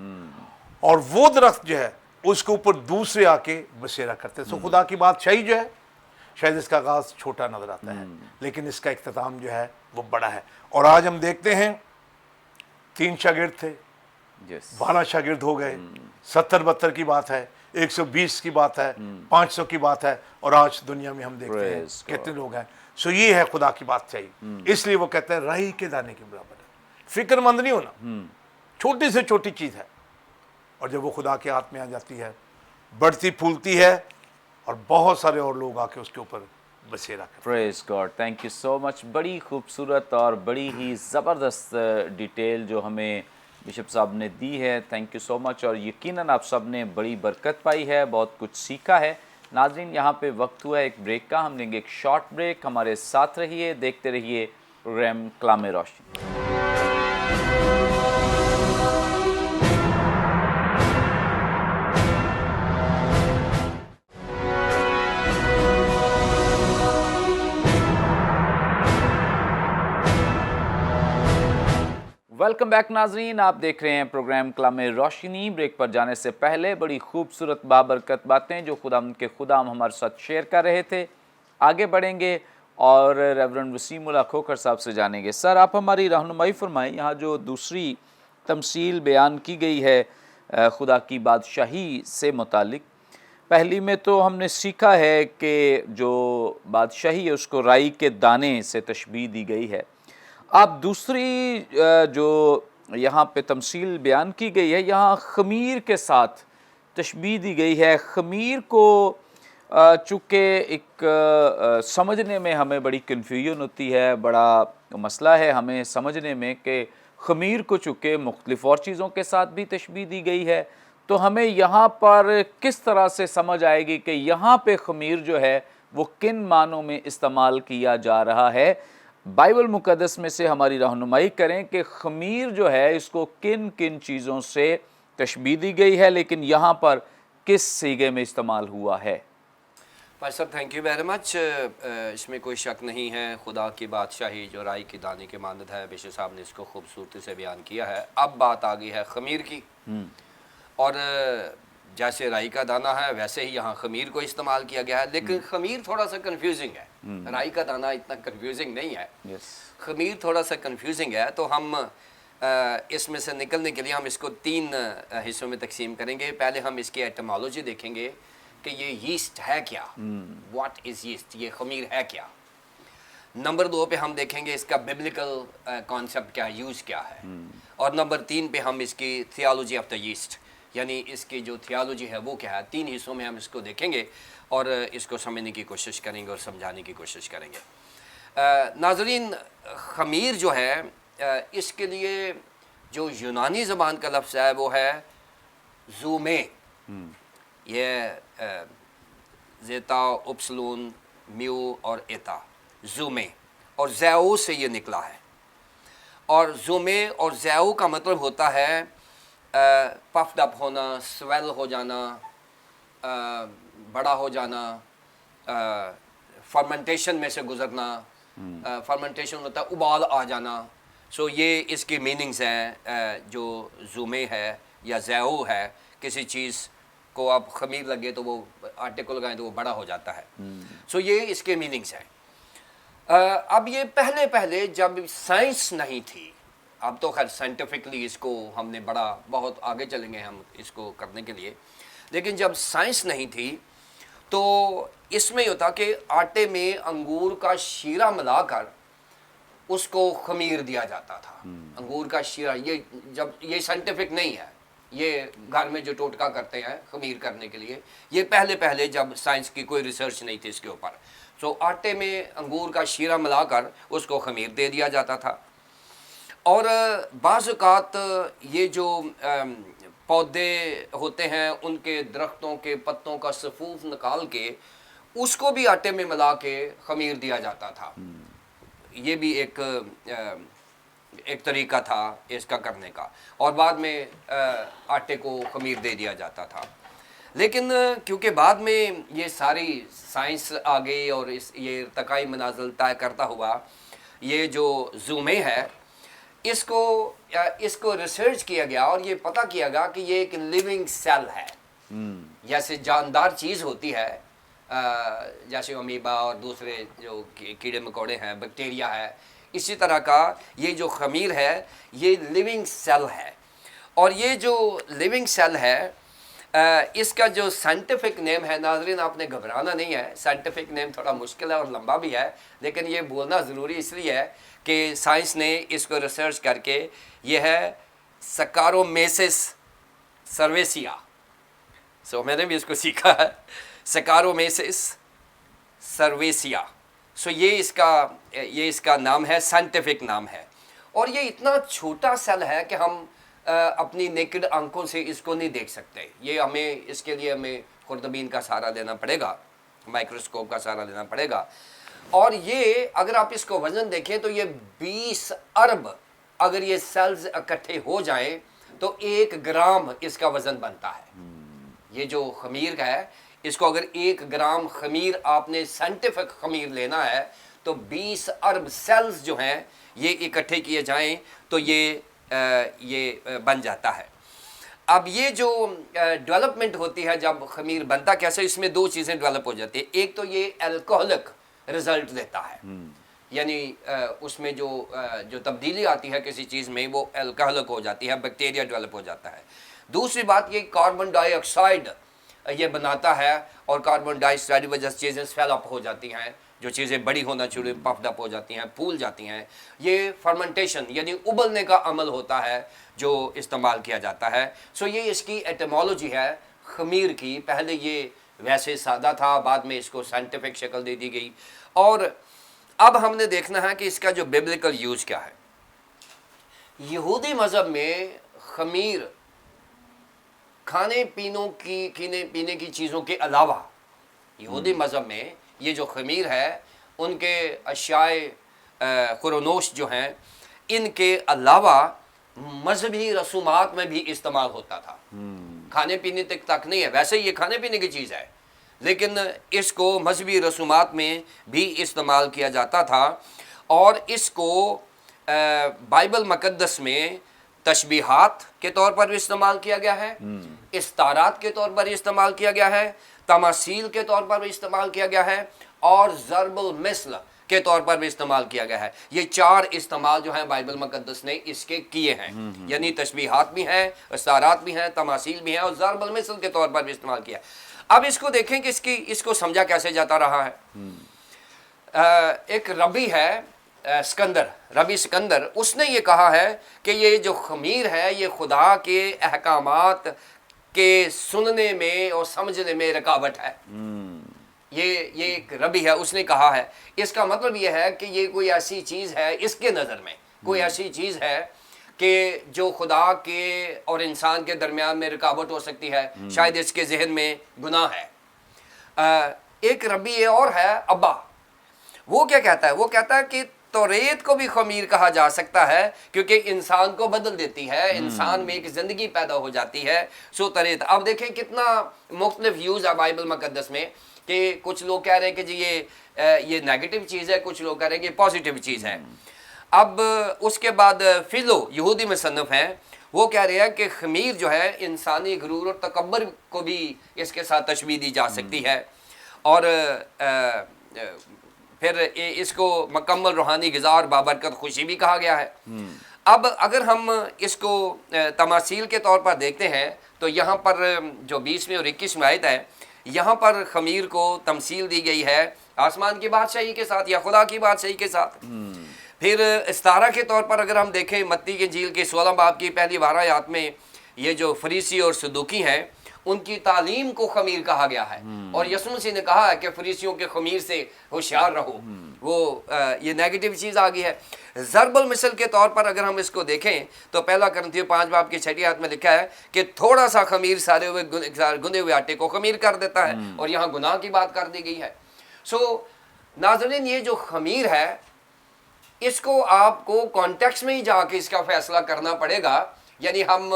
और वो दरख्त जो है उसके ऊपर दूसरे आके बसेरा करते हैं। सो खुदा की बादशाही जो है, शायद इसका आगाज़ छोटा नज़र आता है लेकिन इसका इख्तिताम जो है वो बड़ा है। और आज हम देखते हैं 3 शागिर्द थे, 12 शागिर्द हो गए, 70-72 की बात है, 120 की बात है, 500 की बात है, और आज दुनिया में हम देखते हैं कितने लोग हैं। सो ये है खुदा की बात चाहिए। इसलिए वो कहते हैं राई के दाने के बराबर है। फिक्रमंद नहीं होना, छोटी से छोटी चीज़ है, और जब वो खुदा के हाथ में आ जाती है बढ़ती फूलती है और बहुत सारे और लोग आके उसके ऊपर बसेरा करते हैं। Praise God, thank you so much. बड़ी खूबसूरत और बड़ी ही ज़बरदस्त डिटेल जो हमें बिशप साहब ने दी है, थैंक यू सो मच। और यकीनन आप सब ने बड़ी बरकत पाई है, बहुत कुछ सीखा है। नाज़रीन, यहाँ पे वक्त हुआ है एक ब्रेक का, हम लेंगे एक शॉर्ट ब्रेक। हमारे साथ रहिए, देखते रहिए प्रोग्राम कलाम रोशनी। वेलकम बैक नाजरीन, आप देख रहे हैं प्रोग्राम कलाम रोशनी। ब्रेक पर जाने से पहले बड़ी खूबसूरत बाबरकत बातें जो खुदा खुदाम हमारे साथ शेयर कर रहे थे, आगे बढ़ेंगे और रेवरेंड वसीमुल्लाह खोखर साहब से जानेंगे। सर, आप हमारी रहनुमाई फरमाएं, यहाँ जो दूसरी तमसील बयान की गई है खुदा की बादशाही से मुतालिक, पहली में तो हमने सीखा है कि जो बादशाही है उसको राई के दाने से तशबीह दी गई है। अब दूसरी जो यहाँ पे तमसील बयान की गई है, यहाँ खमीर के साथ तशबीह दी गई है। खमीर को चूँकि एक समझने में हमें बड़ी कन्फ्यूजन होती है, बड़ा मसला है हमें समझने में कि खमीर को चूँकि मुख्तलिफ़ और चीज़ों के साथ भी तशबीह दी गई है, तो हमें यहाँ पर किस तरह से समझ आएगी कि यहाँ पे खमीर जो है वो किन मानों में इस्तेमाल किया जा रहा है। बाइबल मुक़द्दस में से हमारी रहनुमाई करें कि खमीर जो है इसको किन किन चीज़ों से तशबीह दी गई है, लेकिन यहाँ पर किस सीगे में इस्तेमाल हुआ है। भाई साहब, थैंक यू वेरी मच। इसमें कोई शक नहीं है, खुदा की बादशाही जो राई की दाने के मानद है, बिशप साहब ने इसको खूबसूरती से बयान किया है। अब बात आ गई है खमीर की, और जैसे राई का दाना है वैसे ही यहाँ खमीर को इस्तेमाल किया गया है, लेकिन खमीर थोड़ा सा कंफ्यूजिंग है। राई का दाना इतना कंफ्यूजिंग नहीं है, खमीर थोड़ा सा कंफ्यूजिंग है। तो हम इसमें से निकलने के लिए हम इसको 3 हिस्सों में तकसीम करेंगे। पहले हम इसकी एटमोलॉजी देखेंगे कि ये यीस्ट है क्या, व्हाट इज़ यीस्ट, ये खमीर है क्या। नंबर 2 पे हम देखेंगे इसका बिब्लिकल कॉन्सेप्ट क्या है, यूज़ क्या है। और नंबर 3 पे हम इसकी थियोलॉजी ऑफ द यीस्ट, यानी इसकी जो थियोलॉजी है वो क्या है। 3 हिस्सों में हम इसको देखेंगे और इसको समझने की कोशिश करेंगे और समझाने की कोशिश करेंगे। नाज़रीन, खमीर जो है इसके लिए जो यूनानी ज़बान का लफ्ज़ है वो है ज़ूमे। ये ज़ेता, उपसलून, म्यू और एता, ज़ूमे, और ज़ैऊ से ये निकला है। और ज़ूमे और ज़ैऊ का मतलब होता है पफ्ड अप होना, स्वेल हो जाना, बड़ा हो जाना, फर्मेंटेशन में से गुज़रना। फर्मेंटेशन होता है उबाल आ जाना। सो ये इसकी मीनिंग्स हैं। जो ज़ूमे है या ज़ैऊ है, किसी चीज़ को आप खमीर लगे तो वो आटे को लगाएं तो वो बड़ा हो जाता है। सो ये इसके मीनिंग्स हैं। अब ये पहले पहले जब साइंस नहीं थी, अब तो खैर साइंटिफिकली इसको हमने बहुत आगे चलेंगे हम इसको करने के लिए, लेकिन जब साइंस नहीं थी तो इसमें होता कि आटे में अंगूर का शीरा मिलाकर उसको खमीर दिया जाता था। अंगूर का शीरा, ये साइंटिफिक नहीं है, ये घर में जो टोटका करते हैं खमीर करने के लिए, ये पहले पहले जब साइंस की कोई रिसर्च नहीं थी इसके ऊपर, तो आटे में अंगूर का शीरा मिलाकर उसको खमीर दे दिया जाता था। और बाज़ औक़ात ये जो पौधे होते हैं उनके दरख्तों के पत्तों का सफूफ निकाल के उसको भी आटे में मिला के खमीर दिया जाता था। ये भी एक तरीका था इसका करने का, और बाद में आटे को खमीर दे दिया जाता था। लेकिन क्योंकि बाद में ये सारी साइंस आ गई और ये इर्तकाई मनाजिल तय करता हुआ ये जो ज़ूमे है इसको रिसर्च किया गया और ये पता किया गया कि ये एक लिविंग सेल है। जैसे जानदार चीज़ होती है, जैसे अमीबा और दूसरे जो कीड़े मकोड़े हैं, बैक्टीरिया है, इसी तरह का ये जो खमीर है ये लिविंग सेल है। और ये जो लिविंग सेल है इसका जो साइंटिफिक नेम है, नाज़रीन आपने घबराना नहीं है, साइंटिफिक नेम थोड़ा मुश्किल है और लंबा भी है, लेकिन ये बोलना ज़रूरी इसलिए है कि साइंस ने इसको रिसर्च करके ये है सकारोमेसिस सर्वेसिया। सो मैंने भी इसको सीखा है, सकारोमेसिस सर्वेसिया। सो ये इसका नाम है, साइंटिफिक नाम है। और ये इतना छोटा सेल है कि हम अपनी नेकेड आंखों से इसको नहीं देख सकते। इसके लिए हमें खुर्दबीन का सहारा लेना पड़ेगा, माइक्रोस्कोप का सहारा लेना पड़ेगा। और ये अगर आप इसको वजन देखें तो ये 20 अरब अगर ये सेल्स इकट्ठे हो जाएं तो 1 ग्राम इसका वजन बनता है। ये जो खमीर का है, इसको अगर 1 ग्राम खमीर आपने साइंटिफिक खमीर लेना है तो 20 अरब सेल्स जो हैं ये इकट्ठे किए जाएं तो ये बन जाता है। अब ये जो डेवलपमेंट होती है जब खमीर बनता कैसे, इसमें 2 चीज़ें डेवलप हो जाती है। एक तो ये अल्कोहलिक रिजल्ट देता है, यानी उसमें जो तब्दीली आती है किसी चीज़ में वो अल्कोहलिक हो जाती है, बैक्टीरिया डेवलप हो जाता है। दूसरी बात ये कार्बन डाइऑक्साइड ये बनाता है और कार्बन डाइऑक्साइड की वजह से चीज़ें स्वेल अप हो जाती हैं, जो चीज़ें बड़ी होना शुरू पफ्ड अप हो जाती हैं, फूल जाती हैं। ये फर्मेंटेशन यानी उबलने का अमल होता है जो इस्तेमाल किया जाता है। सो ये इसकी एटमोलॉजी है खमीर की। पहले ये वैसे सादा था, बाद में इसको साइंटिफिक शक्ल दे दी गई। और अब हमने देखना है कि इसका जो बिब्लिकल यूज़ क्या है। यहूदी मज़हब में खमीर खाने पीने की चीज़ों के अलावा, यहूदी मज़हब में ये जो खमीर है उनके अशाए खुरनोश जो हैं, इनके अलावा मजहबी रसूमात में भी इस्तेमाल होता था। खाने पीने तक नहीं है, वैसे ये खाने पीने की चीज़ है, लेकिन इसको मजहबी रसूमात में भी इस्तेमाल किया जाता था। और इसको बाइबल मुकद्दस में तशबीहात के तौर पर भी इस्तेमाल किया गया है, इस्तारात के तौर पर इस्तेमाल किया गया है, तमासील के तौर पर भी इस्तेमाल किया गया है, और ज़रबुल मिस्ल के तौर पर भी इस्तेमाल किया गया है। ये 4 इस्तेमाल जो हैं बाइबल मुकद्दस ने इसके किए हैं, यानी तशबीहात भी हैं, इस्तारात भी हैं, तमासील भी हैं, और ज़रबुल मिस्ल के तौर पर भी इस्तेमाल किया। अब इसको देखें कि इसको समझा कैसे जाता रहा है। एक रबी है रबी सिकंदर, उसने ये कहा है कि ये जो खमीर है ये खुदा के अहकामात के सुनने में और समझने में रुकावट है। ये एक रबी है, उसने कहा है। इसका मतलब ये है कि ये कोई ऐसी चीज़ है, इसके नज़र में कोई ऐसी चीज़ है कि जो खुदा के और इंसान के दरमियान में रुकावट हो सकती है। शायद इसके जहन में गुनाह है। एक रबी और है अब्बा, वो क्या कहता है? वो कहता है कि तौरेत को भी खमीर कहा जा सकता है क्योंकि इंसान को बदल देती है, इंसान में एक ज़िंदगी पैदा हो जाती है। सो तौरेत, अब देखें कितना मुख्तलिफ व्यूज़ है बाइबल मुकद्दस में कि कुछ लोग कह रहे हैं कि जी ये नेगेटिव चीज़ है, कुछ लोग कह रहे हैं कि पॉजिटिव चीज़ है। अब उसके बाद फिलो यहूदी मुसन्निफ हैं, वो कह रहे हैं कि खमीर जो है इंसानी गुरूर और तकब्बर को भी इसके साथ तशबीह दी जा सकती है। और फिर इसको मुकम्मल रूहानी ग़िज़ा और बाबरकत खुशी भी कहा गया है। अब अगर हम इसको तमासील के तौर पर देखते हैं तो यहाँ पर जो 20वीं और 21वीं आयत है, यहाँ पर खमीर को तमसील दी गई है आसमान की बादशाही के साथ या खुदा की बादशाही के साथ। फिर इस्तारा के तौर पर अगर हम देखें मत्ती की इंजील के 16 बाब की पहली 12 आयत में, ये जो फरीसी और सदूकी हैं उनकी तालीम को खमीर कहा गया है। और यीशु मसीह ने कहा है कि फरीसियों के खमीर से होशियार रहो। वो ये नेगेटिव चीज़ आ गई है। ज़रबुल मिसल के तौर पर अगर हम इसको देखें तो पहला करंथियों 5 बाब की 6 आयत में लिखा है कि थोड़ा सा खमीर सारे हुए गुंदे हुए आटे को खमीर कर देता है, और यहाँ गुनाह की बात कर दी गई है। सो नाज़रीन, ये जो खमीर है इसको आपको कॉन्टेक्स्ट में ही जाके इसका फैसला करना पड़ेगा। यानी हम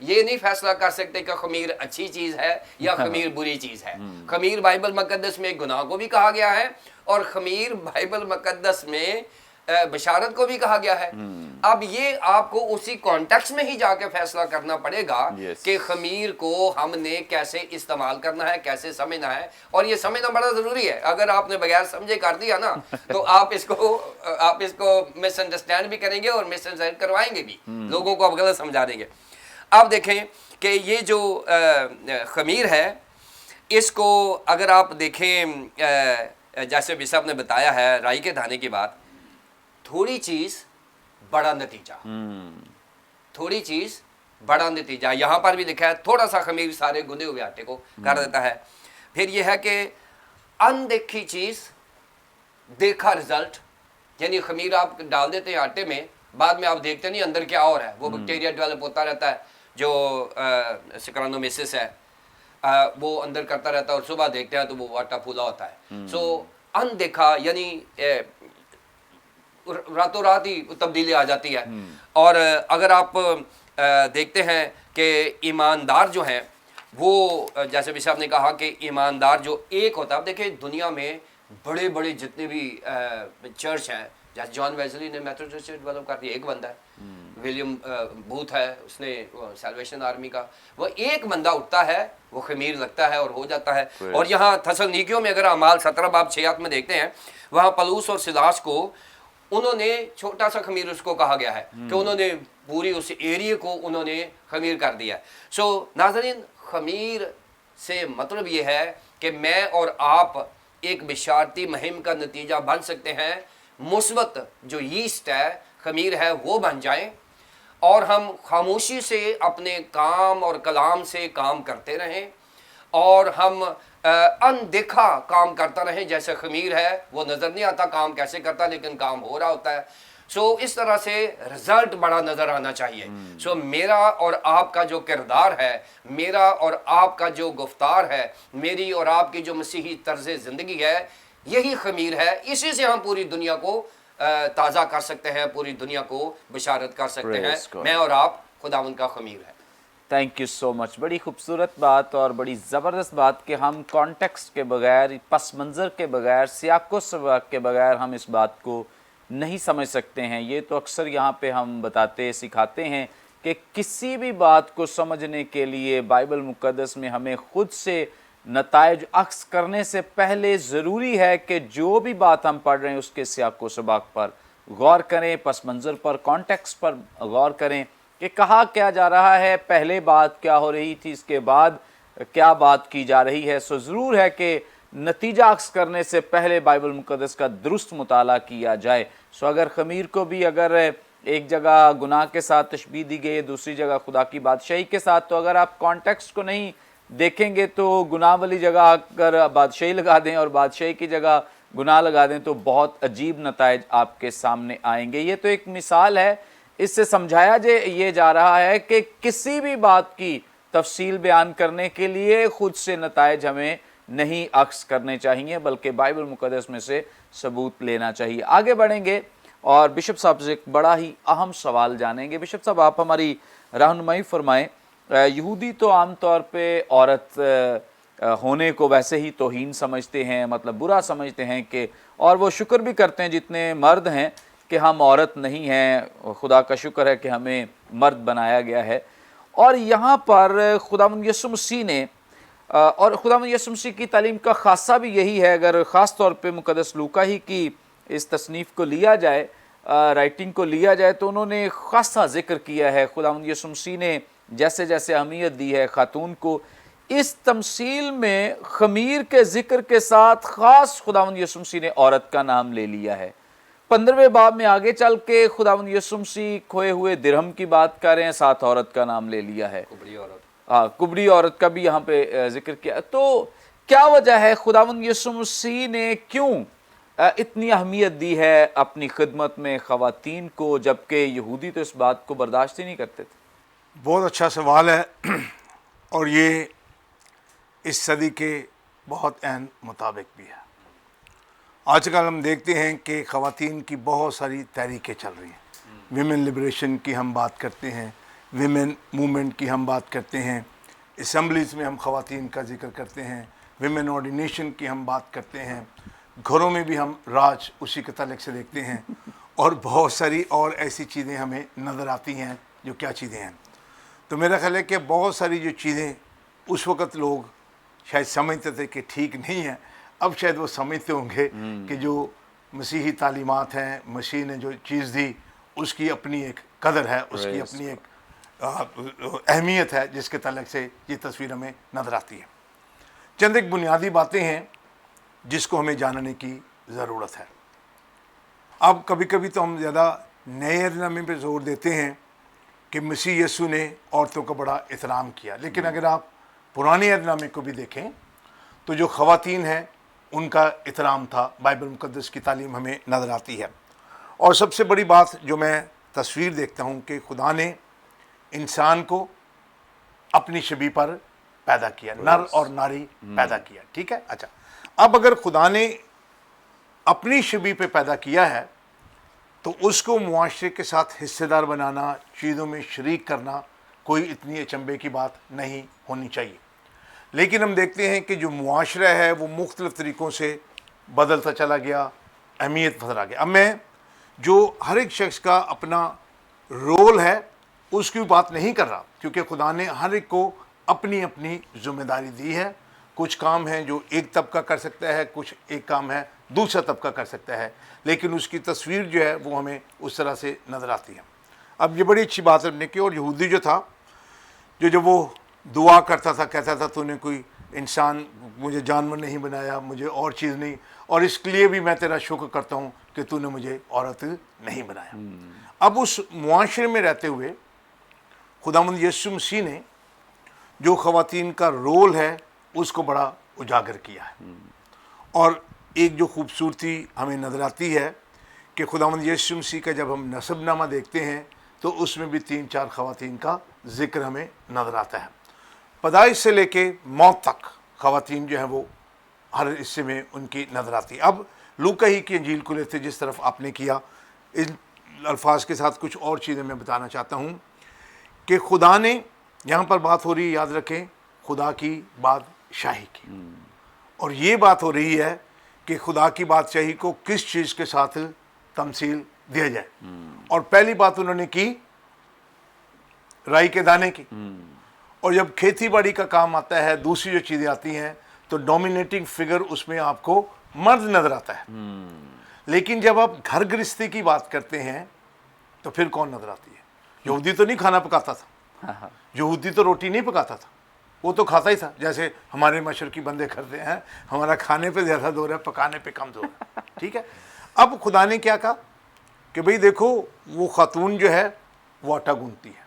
ये नहीं फैसला कर सकते कि खमीर अच्छी चीज़ है या खमीर बुरी चीज़ है। खमीर बाइबल मुकद्दस में गुनाह को भी कहा गया है, और खमीर बाइबल मुकद्दस में बशारत को भी कहा गया है। अब ये आपको उसी कॉन्टेक्स्ट में ही जाके फैसला करना पड़ेगा कि खमीर को हमने कैसे इस्तेमाल करना है, कैसे समझना है। और ये समझना बड़ा ज़रूरी है। अगर आपने बगैर समझे कर दिया ना तो आप इसको मिसअंडरस्टैंड भी करेंगे और मिसअंडरस्टैंड करवाएंगे भी, लोगों को आप गलत समझा देंगे। अब देखें कि ये जो खमीर है इसको अगर आप देखें जैसे भी साहब ने बताया है राई के दाने की बात, थोड़ी चीज़ बड़ा नतीजा, थोड़ी चीज़ बड़ा नतीजा। यहाँ पर भी लिखा है थोड़ा सा खमीर सारे गुने हुए आटे को कर देता है। फिर यह है कि अनदेखी चीज़ देखा रिजल्ट, यानी खमीर आप डाल देते हैं आटे में, बाद में आप देखते नहीं अंदर क्या और है, वो बैक्टीरिया डेवलप होता रहता है जो सिक्रानोमिसिस है, वो अंदर करता रहता है और सुबह देखते हैं तो वो आटा फूला होता है। सो अनदेखा यानी रातों रात ही तब्दीली आ जाती है। और अगर आप देखते हैं कि ईमानदार जो हैं वो, जैसे भी साहब ने कहा कि ईमानदार जो एक होता है, देखिए दुनिया में बड़े बड़े जितने भी चर्च हैं, जैसे जॉन वेस्ली ने मेथोडिस्ट चर्च डेवलप कर दिया, एक बंदा है, विलियम बूथ है, उसने सैल्वेशन आर्मी का, वो एक बंदा उठता है, वो खमीर लगता है और हो जाता है। और यहाँ थस्सलुनीकियों में अगर अमाल 17 बाब 6 में देखते हैं, वहाँ पलूस और सिलास को उन्होंने छोटा सा खमीर उसको कहा गया है कि उन्होंने पूरी उस एरिया को उन्होंने खमीर कर दिया। सो नाज़रीन, खमीर से मतलब ये है कि मैं और आप एक बिशारती मुहिम का नतीजा बन सकते हैं, मुस्बत जो यीस्ट है, खमीर है, वो बन जाएं और हम खामोशी से अपने काम और कलाम से काम करते रहें और हम अनदेखा काम करता रहें। जैसे खमीर है वो नज़र नहीं आता काम कैसे करता, लेकिन काम हो रहा होता है। सो इस तरह से रिजल्ट बड़ा नज़र आना चाहिए। सो मेरा और आपका जो किरदार है, मेरा और आपका जो गुफ्तार है, मेरी और आपकी जो मसीही तर्ज ज़िंदगी है, यही खमीर है। इसी से हम पूरी दुनिया को ताज़ा कर सकते हैं, पूरी दुनिया को बशारत कर सकते हैं। मैं और आप खुदावंद का खमीर है। Thank you so much. बड़ी खूबसूरत बात और बड़ी ज़बरदस्त बात कि हम कॉन्टेक्स्ट के बगैर, पस मंज़र के बगैर, सियाक़ो सबाक़ के बगैर हम इस बात को नहीं समझ सकते हैं। ये तो अक्सर यहाँ पे हम बताते सिखाते हैं कि किसी भी बात को समझने के लिए बाइबल मुक़द्दस में हमें ख़ुद से नताइज अक्स करने से पहले ज़रूरी है कि जो भी बात हम पढ़ रहे हैं उसके सियाक़ो सबाक़ पर गौर करें, पस मंज़र पर, कॉन्टेक्स्ट पर गौर करें कि कहा क्या जा रहा है, पहले बात क्या हो रही थी, इसके बाद क्या बात की जा रही है। सो ज़रूर है कि नतीजा अक्स करने से पहले बाइबल मुक़द्दस का दुरुस्त मुताला किया जाए। सो अगर खमीर को भी अगर एक जगह गुनाह के साथ तशबीह दी गई है, दूसरी जगह खुदा की बादशाही के साथ, तो अगर आप कॉन्टेक्स्ट को नहीं देखेंगे तो गुनाह वाली जगह अगर बादशाही लगा दें और बादशाही की जगह गुनाह लगा दें तो बहुत अजीब नताइज आपके सामने आएंगे। ये तो एक मिसाल है। इससे समझाया ये जा रहा है कि किसी भी बात की तफसील बयान करने के लिए खुद से नताइज हमें नहीं अक्स करने चाहिए, बल्कि बाइबल मुक़द्दस में से सबूत लेना चाहिए। आगे बढ़ेंगे और बिशप साहब से एक बड़ा ही अहम सवाल जानेंगे। बिशप साहब, आप हमारी रहनुमाई फरमाएं। यहूदी तो आम तौर पे औरत होने को वैसे ही तौहीन समझते हैं, मतलब बुरा समझते हैं कि, और वो शुक्र भी करते हैं जितने मर्द हैं कि हम औरत नहीं हैं, खुदा का शुक्र है कि हमें मर्द बनाया गया है। और यहाँ पर खुदावंद यीशु मसीह ने और खुदावंद यीशु मसीह की तालीम का खासा भी यही है। अगर ख़ास तौर पे मुक़द्दस लूका ही की इस तसनीफ़ को लिया जाए, राइटिंग को लिया जाए, तो उन्होंने ख़ासा ज़िक्र किया है। खुदावंद यीशु मसीह ने जैसे जैसे अहमियत दी है खातून को, इस तमसील में खमीर के ज़िक्र के साथ ख़ास खुदावंद यीशु मसीह ने औरत का नाम ले लिया है। 15वें बाब में आगे चल के खुदावंद यीशु मसीह खोए हुए दिरहम की बात कर रहे हैं, साथ औरत का नाम ले लिया है, कुबड़ी औरत। कुबड़ी औरत का भी यहाँ पे जिक्र किया। तो क्या वजह है, खुदावंद यीशु मसीह ने क्यों इतनी अहमियत दी है अपनी खिदमत में ख़वातीन को, जबकि यहूदी तो इस बात को बर्दाश्त ही नहीं करते थे? बहुत अच्छा सवाल है और ये इस सदी के बहुत अहम मुताबिक भी है। आजकल हम देखते हैं कि ख़वातीन की बहुत सारी तहरीकें चल रही हैं। विमेन लिबरेशन की हम बात करते हैं, विमेन मूवमेंट की हम बात करते हैं, असम्बलीज़ में हम ख़वातीन का जिक्र करते हैं, विमेन ऑर्डिनेशन की हम बात करते हैं, घरों में भी हम राज उसी के तलक से देखते हैं, और बहुत सारी और ऐसी चीज़ें हमें नज़र आती हैं जो क्या चीज़ें हैं। तो मेरा ख्याल है कि बहुत सारी जो चीज़ें उस वक़्त लोग शायद समझते थे कि ठीक नहीं है, अब शायद वो समझते होंगे कि जो मसीही तालीमात हैं, मसीह ने जो चीज़ दी उसकी अपनी एक कदर है, उसकी अपनी एक अहमियत है, जिसके तलक से ये तस्वीर हमें नज़र आती है। चंद एक बुनियादी बातें हैं जिसको हमें जानने की ज़रूरत है। अब कभी कभी तो हम ज़्यादा नए एहनामे पे जोर देते हैं کہ مسیح یسوع نے عورتوں کا بڑا احترام کیا، لیکن اگر آپ پرانے عہد نامے کو بھی دیکھیں تو جو خواتین ہیں ان کا احترام تھا، بائبل مقدس کی تعلیم ہمیں نظر آتی ہے۔ اور سب سے بڑی بات جو میں تصویر دیکھتا ہوں کہ خدا نے انسان کو اپنی شبیہ پر پیدا کیا، نر اور ناری پیدا کیا، ٹھیک ہے۔ اچھا، اب اگر خدا نے اپنی شبیہ پہ پیدا کیا ہے تو اس کو معاشرے کے ساتھ حصے دار بنانا، چیزوں میں شریک کرنا کوئی اتنی اچنبے کی بات نہیں ہونی چاہیے۔ لیکن ہم دیکھتے ہیں کہ جو معاشرہ ہے وہ مختلف طریقوں سے بدلتا چلا گیا، اہمیت پھیلا گیا۔ اب میں جو ہر ایک شخص کا اپنا رول ہے اس کی بات نہیں کر رہا، کیونکہ خدا نے ہر ایک کو اپنی اپنی ذمہ داری دی ہے۔ کچھ کام ہیں جو ایک طبقہ کر سکتا ہے، کچھ ایک کام ہے دوسرا طبقہ کر سکتا ہے، لیکن اس کی تصویر جو ہے وہ ہمیں اس طرح سے نظر آتی ہے۔ اب یہ بڑی اچھی بات ہم نے کی، اور یہودی جو تھا جو جب وہ دعا کرتا تھا، کہتا تھا تو نے کوئی انسان مجھے جانور نہیں بنایا، مجھے اور چیز نہیں، اور اس کے لیے بھی میں تیرا شکر کرتا ہوں کہ تو نے مجھے عورت نہیں بنایا۔ اب اس معاشرے میں رہتے ہوئے خداوند یسوع مسیح نے جو خواتین کا رول ہے اس کو بڑا اجاگر کیا ہے، اور ایک جو خوبصورتی ہمیں نظر آتی ہے کہ خداوند یسوع مسیح کا جب ہم نسب نامہ دیکھتے ہیں تو اس میں بھی 3-4 خواتین کا ذکر ہمیں نظر آتا ہے۔ پیدائش سے لے کے موت تک خواتین جو ہیں وہ ہر حصے میں ان کی نظر آتی ہے۔ اب لوکا ہی کی انجیل کو لیتے جس طرف آپ نے کیا، ان الفاظ کے ساتھ کچھ اور چیزیں میں بتانا چاہتا ہوں کہ خدا نے، یہاں پر بات ہو رہی ہے، یاد رکھیں، خدا کی بادشاہی کی، اور یہ بات ہو رہی ہے کہ خدا کی بادشاہی کو کس چیز کے ساتھ تمثیل دیا جائے۔ اور پہلی بات انہوں نے کی رائی کے دانے کی، اور جب کھیتی باڑی کا کام آتا ہے، دوسری جو چیزیں آتی ہیں تو ڈومینیٹنگ فگر اس میں آپ کو مرد نظر آتا ہے، لیکن جب آپ گھر گرہستی کی بات کرتے ہیں تو پھر کون نظر آتی ہے؟ یہودی تو نہیں کھانا پکاتا تھا، یہودی تو روٹی نہیں پکاتا تھا، وہ تو کھاتا ہی تھا، جیسے ہمارے مشرقی بندے کرتے ہیں، ہمارا کھانے پہ زیادہ زور ہے، پکانے پہ کم زور ہے، ٹھیک ہے۔ اب خدا نے کیا کہا کہ بھئی دیکھو، وہ خاتون جو ہے وہ آٹا گوندتی ہے،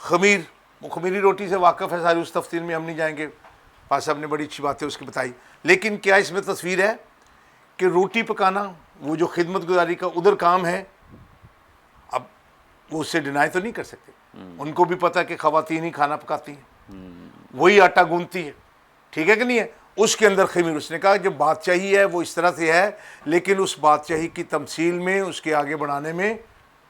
خمیر، وہ خمیری روٹی سے واقف ہے، ساری اس تفصیل میں ہم نہیں جائیں گے، پاس صاحب نے بڑی اچھی باتیں اس کی بتائی، لیکن کیا اس میں تصویر ہے کہ روٹی پکانا وہ جو خدمت گزاری کا ادھر کام ہے، اب وہ اس سے ڈینائی تو نہیں کر سکتے، ان کو بھی پتہ کہ خواتین ہی کھانا پکاتی ہیں، وہی آٹا گوندتی ہے، ٹھیک ہے کہ نہیں ہے؟ اس کے اندر خمیر، اس نے کہا جو بادشاہی ہے وہ اس طرح سے ہے، لیکن اس بادشاہی کی تمثیل میں، اس کے آگے بڑھانے میں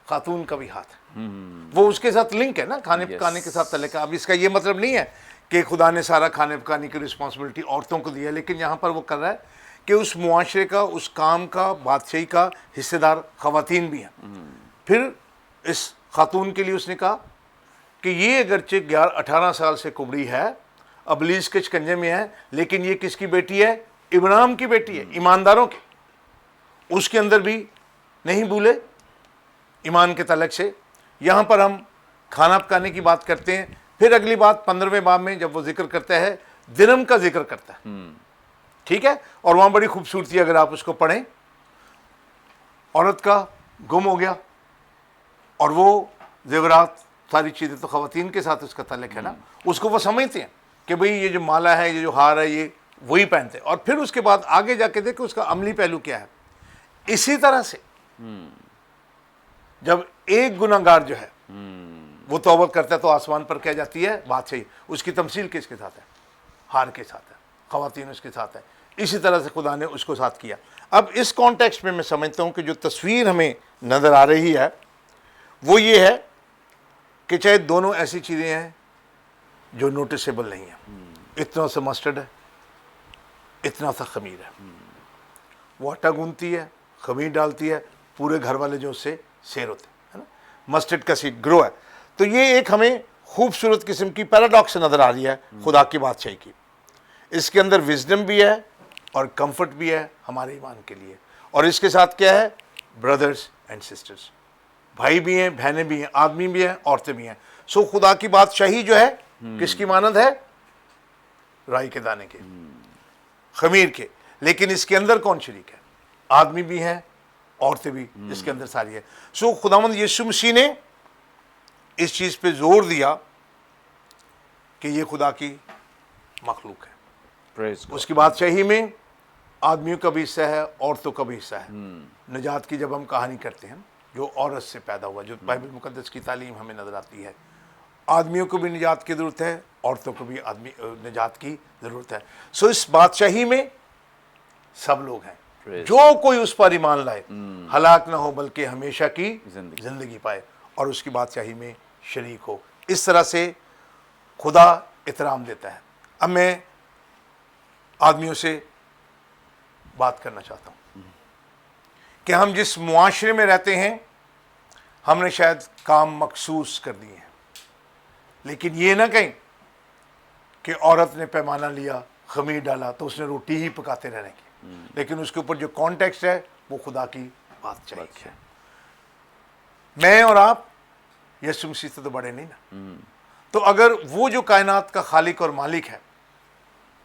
خاتون کا بھی ہاتھ ہے، وہ اس کے ساتھ لنک ہے نا، کھانے پکانے کے ساتھ تعلق ہے۔ اب اس کا یہ مطلب نہیں ہے کہ خدا نے سارا کھانے پکانے کی رسپانسبلٹی عورتوں کو دی ہے، لیکن یہاں پر وہ کر رہا ہے کہ اس معاشرے کا، اس کام کا، بادشاہی کا حصے دار خواتین بھی ہیں۔ پھر اس خاتون کے لیے اس نے کہا کہ یہ اگرچہ 18 سال سے کبڑی ہے، ابلیس کے شکنجے میں ہے، لیکن یہ کس کی بیٹی ہے؟ ابراہیم کی بیٹی ہے، ایمانداروں کی، اس کے اندر بھی نہیں بھولے ایمان کے تعلق سے۔ یہاں پر ہم کھانا پکانے کی بات کرتے ہیں، پھر اگلی بات 15ویں باب میں جب وہ ذکر کرتا ہے، درم کا ذکر کرتا ہے، ٹھیک ہے، اور وہاں بڑی خوبصورتی، اگر آپ اس کو پڑھیں، عورت کا گم ہو گیا، اور وہ زیورات، ساری چیزیں تو خواتین کے ساتھ اس کا تعلق ہے نا، اس کو وہ سمجھتے ہیں کہ بھئی یہ جو مالا ہے، یہ جو ہار ہے، یہ وہی پہنتے ہیں۔ اور پھر اس کے بعد آگے جا کے دیکھیں اس کا عملی پہلو کیا ہے۔ اسی طرح سے جب ایک گناہگار جو ہے وہ توبہ کرتا ہے تو آسمان پر کیا جاتی ہے؟ بات صحیح، اس کی تمثیل کس کے ساتھ ہے؟ ہار کے ساتھ ہے، خواتین اس کے ساتھ ہے۔ اسی طرح سے خدا نے اس کو ساتھ کیا۔ اب اس کانٹیکسٹ میں سمجھتا ہوں کہ جو تصویر ہمیں نظر آ رہی ہے وہ یہ ہے کہ چاہے دونوں ایسی چیزیں ہیں جو نوٹسیبل نہیں ہیں، اتنا سا مسٹرڈ ہے، اتنا سا خمیر ہے، وہ آٹا گوندتی ہے، خمیر ڈالتی ہے، پورے گھر والے جو اس سے سیر ہوتے ہیں نا، مسٹرڈ کا سیڈ گرو ہے۔ تو یہ ایک ہمیں خوبصورت قسم کی پیراڈاکس نظر آ رہی ہے خدا کی بادشاہی کی۔ اس کے اندر وزڈم بھی ہے اور کمفرٹ بھی ہے ہمارے ایمان کے لیے، اور اس کے ساتھ کیا ہے؟ بردرز اینڈ سسٹرز، بھائی بھی ہیں، بہنیں بھی ہیں، آدمی بھی ہیں، عورتیں بھی ہیں۔ سو خدا کی بادشاہی جو ہے کس کی مانند ہے؟ رائی کے دانے کے، خمیر کے، لیکن اس کے اندر کون شریک ہے؟ آدمی بھی ہیں، عورتیں بھی اس کے اندر ساری ہے۔ سو خداوند یسوع مسیح نے इस चीज़ पे जोर दिया कि ये खुदा की मखलूक है। Praise God. उसकी बादशाही में आदमियों का भी हिस्सा है, औरतों का भी हिस्सा है। निजात की जब हम कहानी करते हैं, जो औरत से पैदा हुआ, जो बाइबल मुकद्दस की तालीम हमें नज़र आती है, आदमियों को भी निजात की ज़रूरत है, औरतों को भी निजात की ज़रूरत है। सो इस बादशाही में सब लोग हैं। Praise जो कोई उस पर ईमान लाए हलाक ना हो बल्कि हमेशा की जिंदगी। ज़िंदगी पाए और उसकी बादशाही में शरीक हो। इस तरह से खुदा इतराम देता है। अब मैं आदमियों से बात करना चाहता हूँ कि हम जिस मुआशरे में रहते हैं, हमने शायद काम मखसूस कर दिए हैं, लेकिन ये ना कहें कि औरत ने पैमाना लिया, खमीर डाला तो उसने रोटी ही पकाते रहने की, लेकिन उसके ऊपर जो कॉन्टेक्स्ट है वो खुदा की बादशाही है। मैं और आप यीशु मसीह से तो बड़े नहीं ना। तो अगर वो जो कायनात का खालिक और मालिक है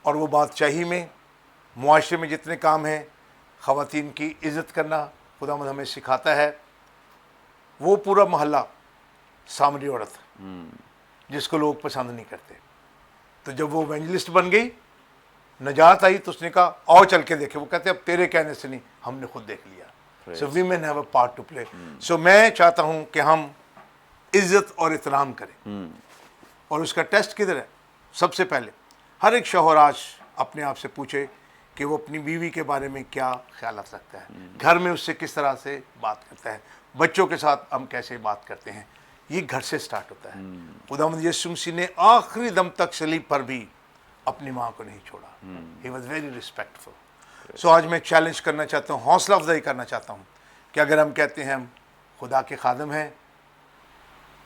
और वो बादशाही में मुआशरे में जितने काम हैं, ख़वातीन की इज़्ज़त करना खुदावंद हमें सिखाता है। वो पूरा मोहल्ला सामरी औरत जिसको लोग पसंद नहीं करते, तो जब वो एवेंजलिस्ट बन गई, नजात आई, तो उसने कहा आओ चल के देखे। वो कहते अब तेरे कहने से नहीं, हमने खुद देख लिया। So women have a part to play. So मैं चाहता हूं कि हम इज्जत और एहतराम करें। और उसका टेस्ट किधर है? सबसे पहले हर एक शौहर आज अपने आप से पूछे कि वो अपनी बीवी के बारे में क्या ख्याल रखता है, घर में उससे किस तरह से बात करता है, बच्चों के साथ हम कैसे बात करते हैं। ये घर से स्टार्ट होता है। खुदावंद यीशु मसीह ने आखिरी दम तक सलीब पर भी अपनी माँ को नहीं छोड़ा। He was very respectful. So आज मैं चैलेंज करना चाहता हूँ, हौसला अफजाई करना चाहता हूँ कि अगर हम कहते हैं हम खुदा के खादम हैं,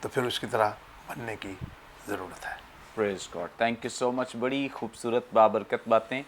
तो फिर उसकी तरह बनने की ज़रूरत है। Praise God, thank you so much. बड़ी खूबसूरत बाबरकत बातें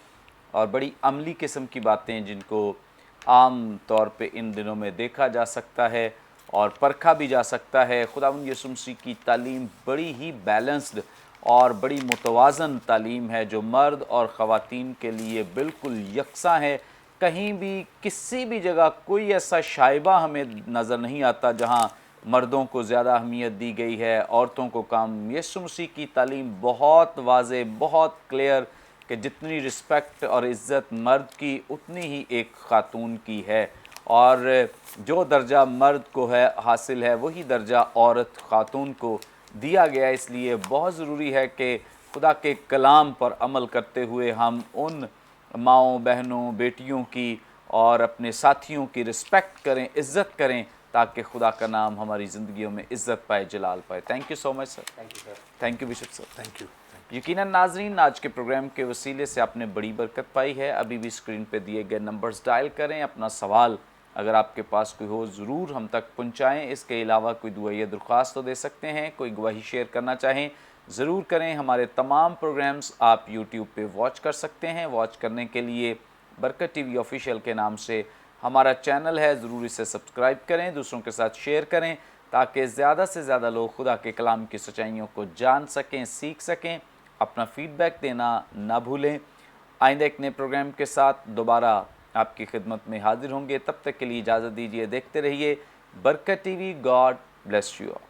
और बड़ी अमली किस्म की बातें जिनको आम तौर पे इन दिनों में देखा जा सकता है और परखा भी जा सकता है। खुदावंद यीशु मसीह की तालीम बड़ी ही बैलेंस्ड और बड़ी मुतवाज़न तालीम है, जो मर्द और ख़वातीन के लिए बिल्कुल यकसा है। कहीं भी किसी भी जगह कोई ऐसा शाइबा हमें नज़र नहीं आता जहाँ मर्दों को ज़्यादा अहमियत दी गई है, औरतों को कम। यीशु मसीह की तालीम बहुत वाज़े, बहुत क्लियर कि जितनी रिस्पेक्ट और इज़्ज़त मर्द की, उतनी ही एक ख़ातून की है, और जो दर्जा मर्द को है हासिल है, वही दर्जा औरत ख़ातून को दिया गया। इसलिए बहुत ज़रूरी है कि खुदा के कलाम पर अमल करते हुए हम उन माँओं, बहनों, बेटियों की और अपने साथियों की रिस्पेक्ट करें, इज़्ज़त करें, ताकि खुदा का नाम हमारी ज़िंदगियों में इज़्ज़त पाए, जलाल पाए। Thank you so much sir. Thank you bishop sir. Thank you. यकीनन नाजरीन, आज के प्रोग्राम के वसीले से आपने बड़ी बरकत पाई है। अभी भी स्क्रीन पे दिए गए नंबर्स डायल करें, अपना सवाल अगर आपके पास कोई हो ज़रूर हम तक पहुंचाएं। इसके अलावा कोई दुआई दरख्वास्त तो दे सकते हैं, कोई गवाही शेयर करना चाहें ज़रूर करें। हमारे तमाम प्रोग्राम्स आप यूट्यूब पे वॉच कर सकते हैं। वॉच करने के लिए बरकत टीवी ऑफिशियल के नाम से हमारा चैनल है, ज़रूर इसे सब्सक्राइब करें, दूसरों के साथ शेयर करें, ताकि ज़्यादा से ज़्यादा लोग खुदा के कलाम की सच्चाइयों को जान सकें, सीख सकें। अपना फीडबैक देना ना भूलें। आइंदा एक नए प्रोग्राम के साथ दोबारा आपकी खिदमत में हाजिर होंगे। तब तक के लिए इजाज़त दीजिए। देखते रहिए बरकत TV. God bless you all.